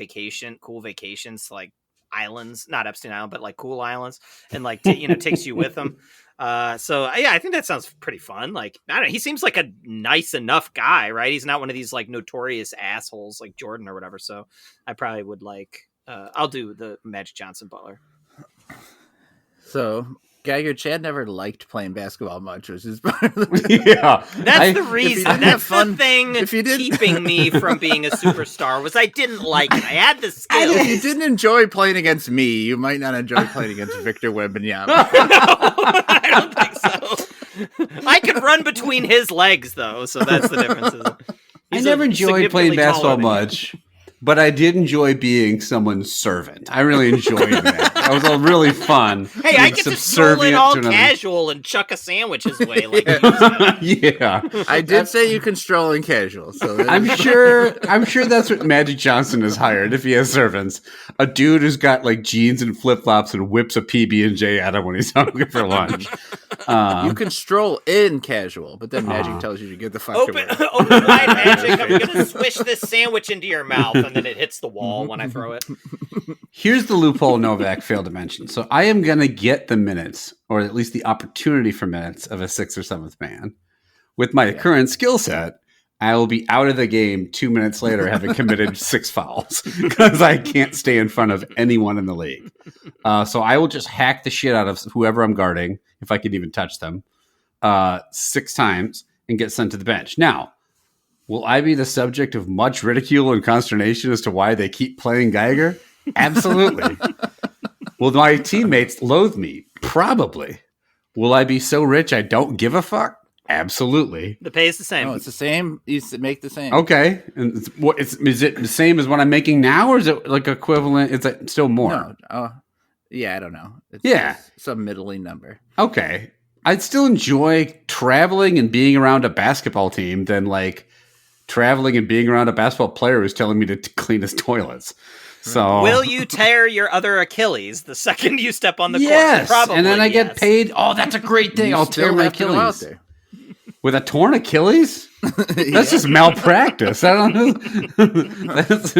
cool vacations to like islands, not Epstein Island, but like cool islands, and like takes you with him. So yeah, I think that sounds pretty fun. Like I don't know, he seems like a nice enough guy, right? He's not one of these like notorious assholes like Jordan or whatever. So I probably would like I'll do the Magic Johnson butler. So Geiger, Chad never liked playing basketball much, which is part of the that's the reason. That's the thing keeping me from being a superstar was I didn't like it. I had the skills. If you didn't enjoy playing against me, you might not enjoy playing against Victor Wembanyama. No, I don't think so. I could run between his legs, though, so that's the difference. I never enjoyed playing basketball much. But I did enjoy being someone's servant. I really enjoyed that. That was really fun. Hey, I get to stroll in all casual and chuck a sandwich his way. Like yeah. I did say you can stroll in casual. So I'm sure that's what Magic Johnson has hired if he has servants. A dude who's got like jeans and flip-flops and whips a PB&J at him when he's hungry for lunch. You can stroll in casual, but then Magic tells you to get the fuck open wide, Magic. I'm going to swish this sandwich into your mouth. And then it hits the wall when I throw it. Here's the loophole Novak failed to mention. So I am going to get the minutes, or at least the opportunity for minutes, of a 6th or 7th man. With my current skill set, I will be out of the game 2 minutes later having committed 6 fouls because I can't stay in front of anyone in the league. So I will just hack the shit out of whoever I'm guarding, if I can even touch them, 6 times and get sent to the bench. Now, will I be the subject of much ridicule and consternation as to why they keep playing Geiger? Absolutely. Will my teammates loathe me? Probably. Will I be so rich I don't give a fuck? Absolutely. The pay is the same. No, it's the same. You make the same. Okay. And is it the same as what I'm making now, or is it like equivalent? Is it still more? No. Yeah, I don't know. It's some middling number. Okay. I'd still enjoy traveling and being around a basketball team than like traveling and being around a basketball player who's telling me to clean his toilets. So, So will you tear your other Achilles the second you step on the court? Yes, Probably, and then I get yes. paid. Oh, that's a great thing. I'll tear my Achilles. With a torn Achilles? That's just malpractice. I don't know. That's,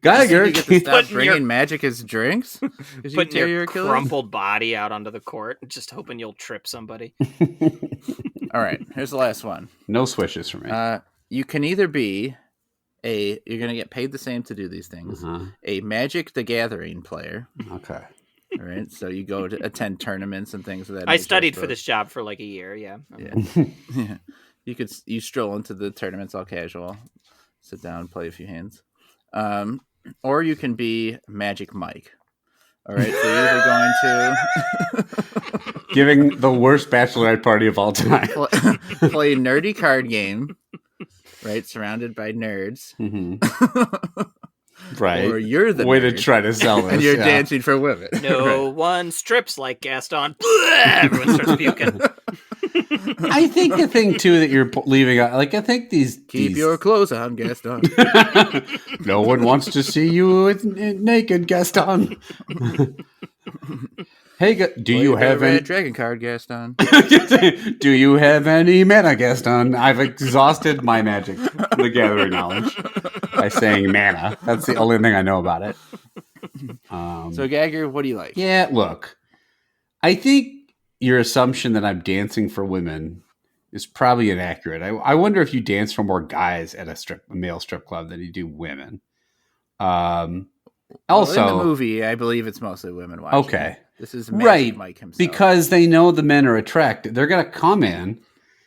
Geiger, you get to stop bringing magic as drinks? Putting your crumpled body out onto the court, just hoping you'll trip somebody. All right, here's the last one. No swishes for me. You can either be you're going to get paid the same to do these things, a Magic the Gathering player. Okay. All right, so you go to attend tournaments and things of that nature. I studied for this job for like a year, yeah. You stroll into the tournaments all casual, sit down, play a few hands. Or you can be Magic Mike. All right, so you're either going to... Giving the worst bachelorette party of all time. play a nerdy card game, right, surrounded by nerds. Right. Or you're the way nerd, to try to sell this. And you're dancing for women. No one strips like Gaston. Everyone starts puking. I think the thing, too, that you're leaving out, like, I think Keep your clothes on, Gaston. No one wants to see you naked, Gaston. Hey, do you have any dragon card, Gaston? Do you have any mana, Gaston? I've exhausted my Magic the Gathering knowledge by saying mana. That's the only thing I know about it. So, Gagger, what do you like? Yeah, look, I think your assumption that I'm dancing for women is probably inaccurate. I wonder if you dance for more guys at a male strip club than you do women. Also, in the movie, I believe it's mostly women watching. Okay. This is Magic Mike himself. Because they know the men are attracted. They're going to come in,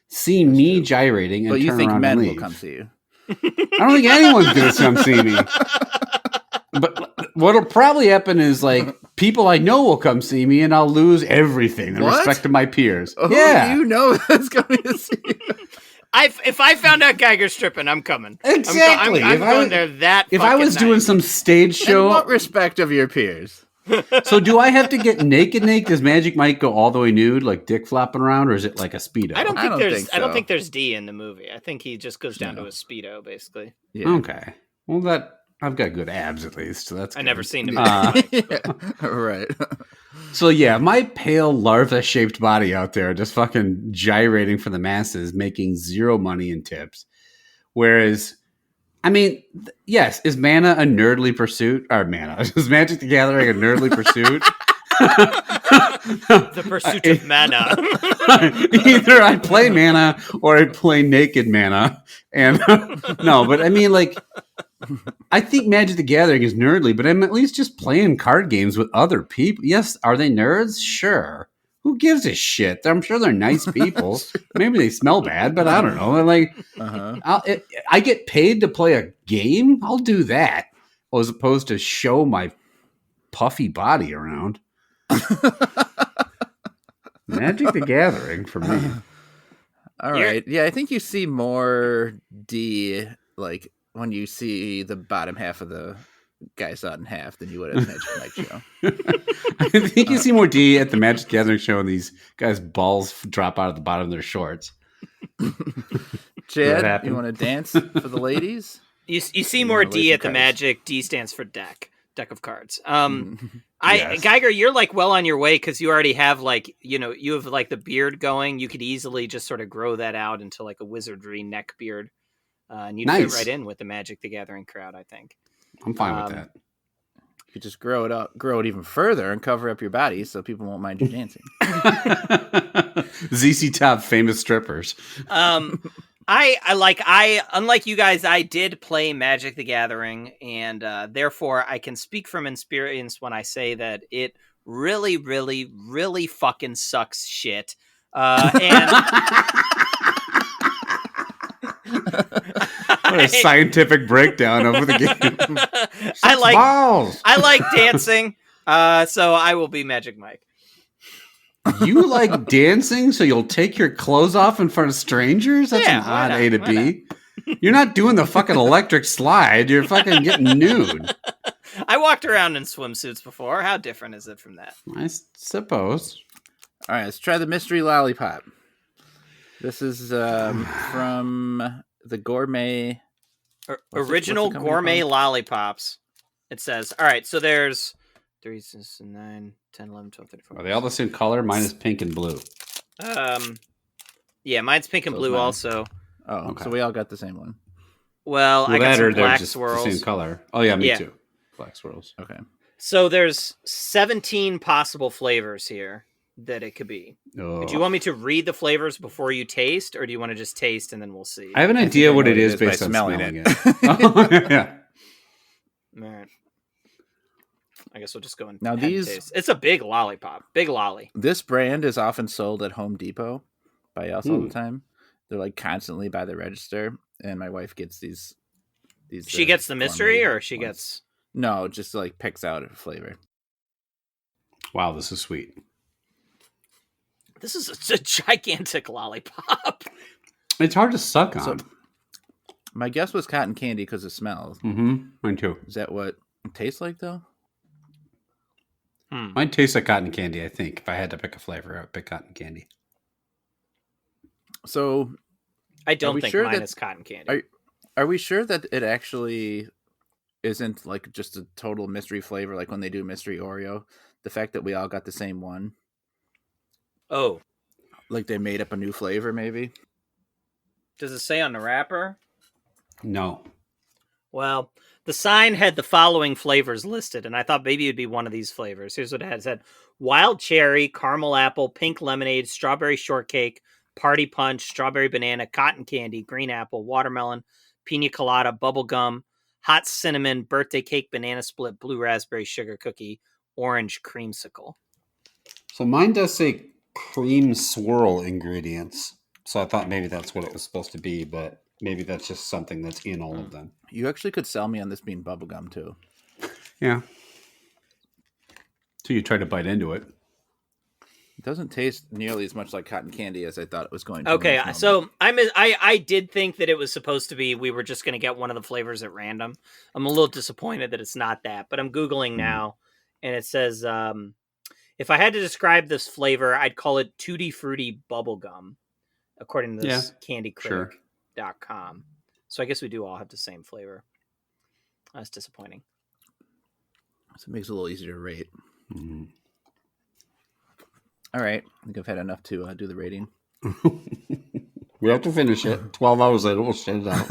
see me gyrating, and turn around and leave. But you think men will come see you? I don't think anyone's going to come see me. But what'll probably happen is, like, people I know will come see me, and I'll lose everything, the respect of my peers. Who do you know that's coming to see you? If I found out Geiger's stripping, I'm coming. Exactly. I'm going there that If I was doing some stage show... In what respect of your peers? So do I have to get naked? Does Magic Mike go all the way nude, like dick flopping around, or is it like a Speedo? I don't think there's D in the movie. I think he just goes down to a Speedo, basically. Yeah. Okay. Well, I've got good abs at least, so that's good. I never seen him. Right. So yeah, my pale larva-shaped body out there just fucking gyrating for the masses, making zero money in tips. Whereas, I mean, yes, is mana a nerdly pursuit? Or mana, is Magic the Gathering a nerdly pursuit? The pursuit of mana. Either I play mana or I play naked mana. And no, but I mean, like, I think Magic the Gathering is nerdly, but I'm at least just playing card games with other people. Yes, are they nerds? Sure. Who gives a shit? I'm sure they're nice people. Maybe they smell bad, but I don't know. Like, I get paid to play a game. I'll do that, as opposed to show my puffy body around. Magic the Gathering for me. All right. Yeah, I think you see more D, like, when you see the bottom half of the guy saw it in half than you would at the Magic Mike show. I think you see more D at the Magic the Gathering show, and these guys' balls drop out of the bottom of their shorts. Chad, you want to dance for the ladies? You see more D at the Magic. D stands for deck of cards. Yes. Geiger, you're like well on your way because you already have you have like the beard going. You could easily just sort of grow that out into like a wizardry neck beard. And you'd fit right in with the Magic the Gathering crowd, I think. I'm fine with that. You could just grow it even further and cover up your body so people won't mind you dancing. ZZ Top famous strippers. Unlike you guys, I did play Magic the Gathering, and therefore I can speak from experience when I say that it really, really, really fucking sucks shit. And what a scientific breakdown of the game. I like dancing, so I will be Magic Mike. You like dancing, so you'll take your clothes off in front of strangers? That's an odd A to B. You're not doing the fucking electric slide. You're fucking getting nude. I walked around in swimsuits before. How different is it from that? I suppose. All right, let's try the mystery lollipop. This is from the Gourmet... Original Gourmet Lollipops. It says, all right, so there's 3, 6, 9, 10, 11, 12, 13, 14. Are they all the same color? Mine is pink and blue. Yeah, mine's pink and blue also. Oh, Okay. so we all got the same one. Well, I got some black just swirls. the same color. Oh yeah, me too. Black swirls. Okay. So there's 17 possible flavors here that it could be. Oh. Do you want me to read the flavors before you taste, or do you want to just taste and then we'll see? I have an idea what it is based on smelling it. Oh, yeah. All right. I guess we'll just go and now taste. It's a big lollipop. Big lolly. This brand is often sold at Home Depot by us all the time. They're like constantly by the register, and my wife gets these. She gets the mystery, or she gets... No, just like picks out a flavor. Wow, this is sweet. This is a gigantic lollipop. It's hard to suck on. So, my guess was cotton candy because it smells. Mm-hmm. Mine too. Is that what it tastes like, though? Mine tastes like cotton candy, I think. If I had to pick a flavor, I would pick cotton candy. So, I don't think mine is cotton candy. Are we sure that it actually isn't like just a total mystery flavor, like when they do mystery Oreo? The fact that we all got the same one. Oh. Like they made up a new flavor, maybe? Does it say on the wrapper? No. Well, the sign had the following flavors listed, and I thought maybe it'd be one of these flavors. Here's what it had. It said: wild cherry, caramel apple, pink lemonade, strawberry shortcake, party punch, strawberry banana, cotton candy, green apple, watermelon, pina colada, bubble gum, hot cinnamon, birthday cake, banana split, blue raspberry, sugar cookie, orange creamsicle. So mine does say cream swirl ingredients. So I thought maybe that's what it was supposed to be, but maybe that's just something that's in all of them. You actually could sell me on this being bubblegum, too. Yeah. So you try to bite into it. It doesn't taste nearly as much like cotton candy as I thought it was going to. Okay, so I did think that it was supposed to be, we were just going to get one of the flavors at random. I'm a little disappointed that it's not that, but I'm Googling now, and it says, if I had to describe this flavor, I'd call it Tutti Frutti Bubblegum, according to this candycritic.com. So I guess we do all have the same flavor. That's disappointing. So it makes it a little easier to rate. Mm-hmm. All right. I think I've had enough to do the rating. We have to finish it. 12 hours later, we'll send it out.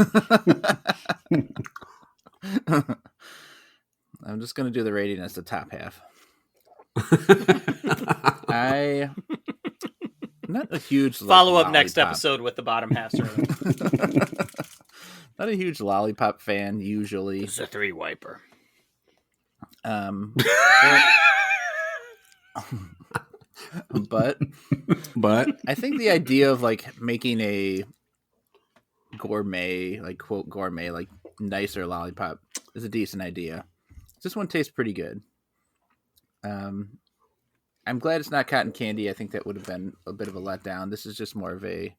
I'm just going to do the rating as the top half. I'm not a huge follow up next episode with the bottom half. Not a huge lollipop fan usually. It's a 3 wiper. But I think the idea of like making a gourmet, like quote gourmet, like nicer lollipop is a decent idea. This one tastes pretty good. I'm glad it's not cotton candy. I think that would have been a bit of a letdown. This is just more of a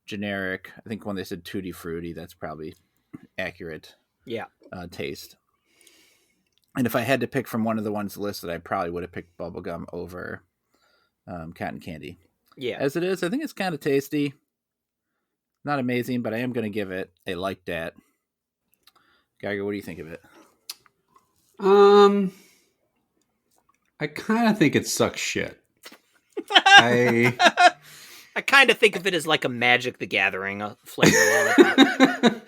generic. I think when they said Tutti Frutti, that's probably accurate. Yeah. Taste. And if I had to pick from one of the ones listed, I probably would have picked bubblegum over cotton candy. Yeah. As it is, I think it's kind of tasty. Not amazing, but I am going to give it a like that. Geiger, what do you think of it? I kind of think it sucks shit. I kind of think of it as like a Magic the Gathering flavor lollipop.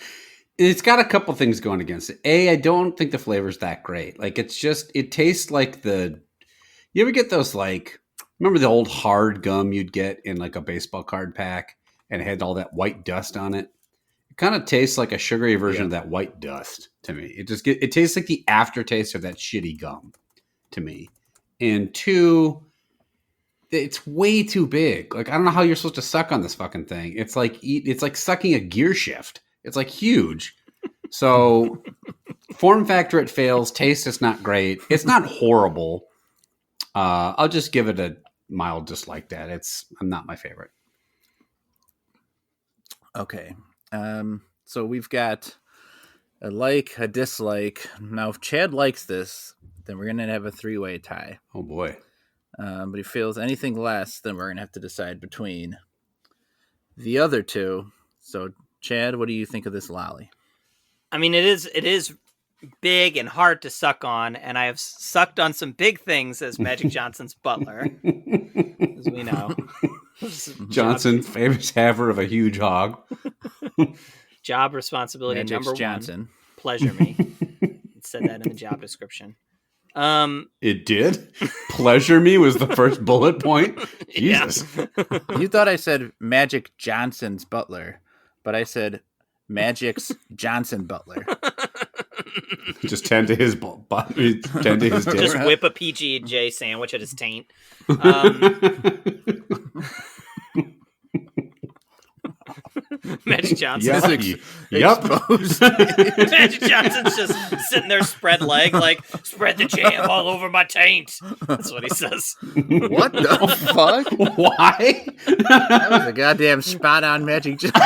It's got a couple things going against it. I don't think the flavor's that great. Like, it tastes like you ever get those, like, remember the old hard gum you'd get in like a baseball card pack and it had all that white dust on it? It kind of tastes like a sugary version of that white dust to me. It tastes like the aftertaste of that shitty gum to me. And 2, it's way too big. Like, I don't know how you're supposed to suck on this fucking thing. It's like sucking a gear shift. It's like huge. So form factor, it fails. Taste is not great. It's not horrible. I'll just give it a mild dislike that. I'm not my favorite. Okay. So we've got a like, a dislike. Now, if Chad likes this, then we're going to have a 3-way tie. Oh, boy. But if he feels anything less, then we're going to have to decide between the other two. So, Chad, what do you think of this lolly? I mean, it is big and hard to suck on, and I have sucked on some big things as Magic Johnson's butler, as we know. Johnson, famous haver of a huge hog. Job responsibility Magic's number Johnson. 1. Pleasure me. It said that in the job description. It did? Pleasure me was the first bullet point? Jesus. Yeah. You thought I said Magic Johnson's butler, but I said Magic's Johnson butler. Just tend to his tend to his dick. Just whip a PG&J sandwich at his taint. Magic Johnson. Yep. Magic Johnson's just sitting there, spread leg, like, spread the jam all over my taint. That's what he says. What the fuck? Why? That was a goddamn spot on Magic Johnson.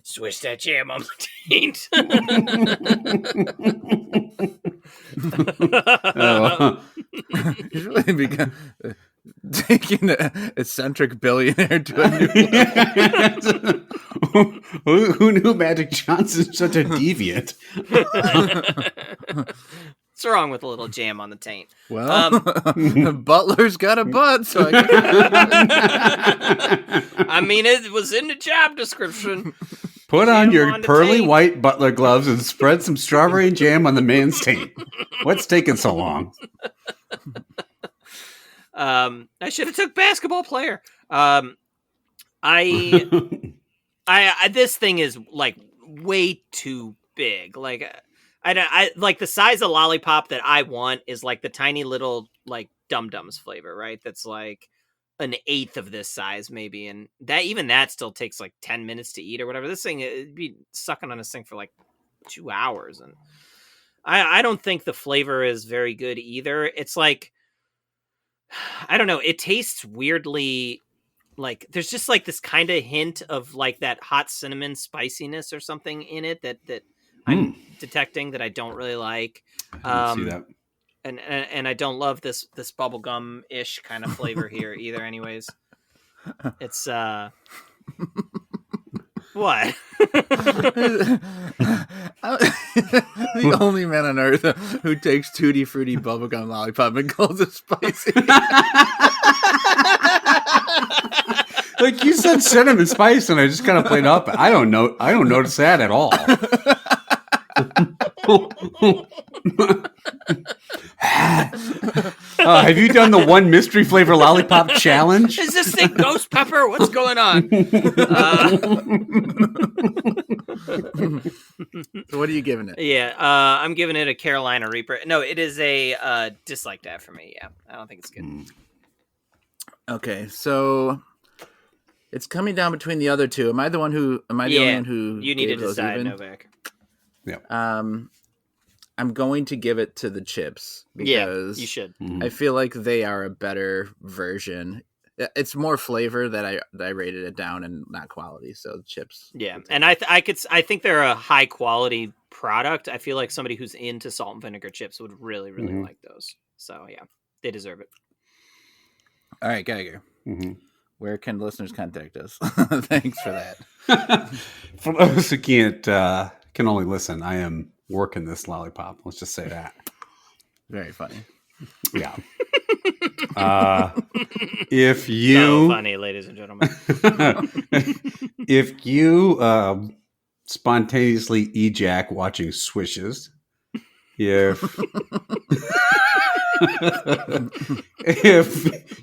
Swish that jam on my taint. He's really become taking an eccentric billionaire to a new level. Who knew Magic Johnson's such a deviant? What's wrong with a little jam on the taint? Well, Butler's got a butt, so I mean, it was in the job description. Put on your on the pearly taint. white butler gloves and spread some strawberry and jam on the man's taint. What's taking so long? I should have took basketball player. This thing is like way too big. Like I like the size of lollipop that I want is like the tiny little like Dum Dums flavor, right? That's like an eighth of this size maybe, and that still takes like 10 minutes to eat or whatever. This thing, it'd be sucking on this thing for like 2 hours, and I don't think the flavor is very good either. It's like, I don't know, it tastes weirdly like there's just like this kind of hint of like that hot cinnamon spiciness or something in it that I'm detecting that I don't really like. I see that. And I don't love this bubblegum ish kind of flavor here either. Anyways, it's what? The only man on earth who takes Tutti Frutti bubblegum lollipop and calls it spicy. Like you said, cinnamon spice, and I just kind of played up. I don't notice that at all. Have you done the one mystery flavor lollipop challenge? Is this thing ghost pepper? What's going on? So what are you giving it? Yeah, I'm giving it a Carolina Reaper. No, it is a dislike that for me. Yeah, I don't think it's good. Okay, so it's coming down between the other two. Am I the one who? Am I the only one who? You need to gave those decide, even? Novak. Yeah. I'm going to give it to the chips because you should. I feel like they are a better version. It's more flavor that I rated it down and not quality. So chips. Yeah, and I think they're a high quality product. I feel like somebody who's into salt and vinegar chips would really like those. So yeah, they deserve it. All right, Geiger. Where can listeners contact us? Thanks for that. For those who can only listen, I am working this lollipop. Let's just say that. Very funny. Yeah. If you So funny, ladies and gentlemen. if you spontaneously ejac watching Swishes, if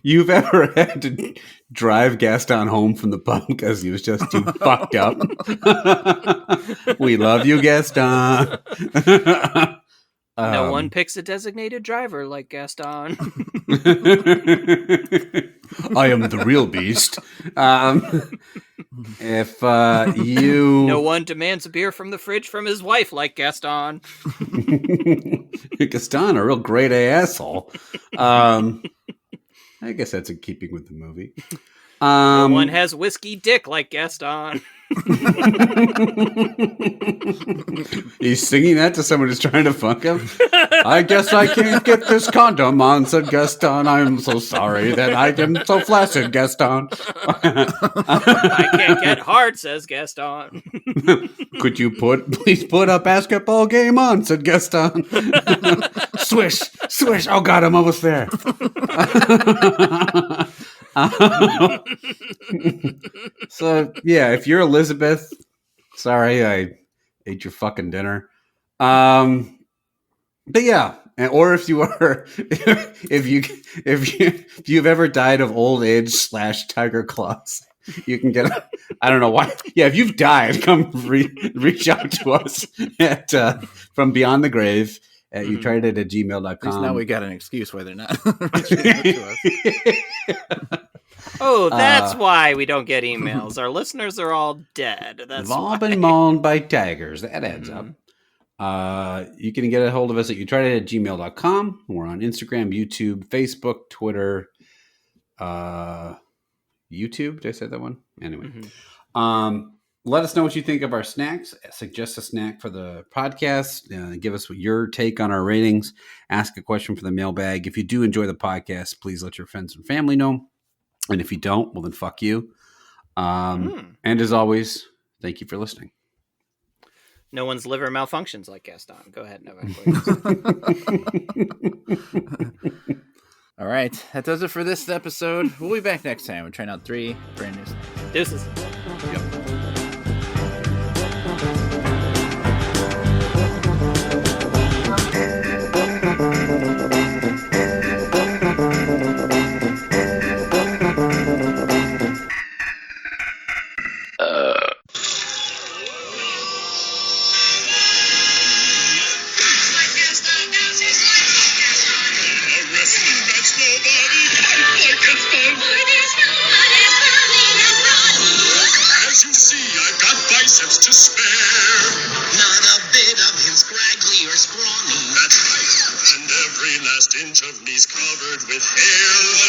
you've ever had to drive Gaston home from the pub because he was just too fucked up, we love you, Gaston. No one picks a designated driver like Gaston. I am the real beast. If you... No one demands a beer from the fridge from his wife like Gaston. Gaston, a real great asshole. I guess that's in keeping with the movie. No one has whiskey dick like Gaston. He's singing that to someone who's trying to fuck him. I guess I can't get this condom on, said Gaston. I'm so sorry that I am so flaccid, Gaston. I can't get hard, says Gaston. Could you please put a basketball game on, said Gaston. Swish, swish. Oh God, I'm almost there. So yeah, if you're Elizabeth, sorry I ate your fucking dinner. But yeah, or if you are, if you've ever died of old age / tiger claws, you can get. I don't know why. Yeah, if you've died, come reach out to us at from beyond the grave. You tried it at gmail.com. At least now we got an excuse why they're not reaching out to us. Oh, that's why we don't get emails. Our listeners are all dead. That's They've all been mauled by tigers. That adds up. You can get a hold of us at youtrydat@gmail.com. We're on Instagram, YouTube, Facebook, Twitter, YouTube. Did I say that one? Anyway. Let us know what you think of our snacks. Suggest a snack for the podcast. Give us your take on our ratings. Ask a question for the mailbag. If you do enjoy the podcast, please let your friends and family know. And if you don't, well, then fuck you. And as always, thank you for listening. No one's liver malfunctions like Gaston. Go ahead, Novak. All right, that does it for this episode. We'll be back next time. We're trying out 3 brand new. Deuces. Yep. To spare. Not a bit of him scraggly or scrawny. That's right. And every last inch of me's covered with hair.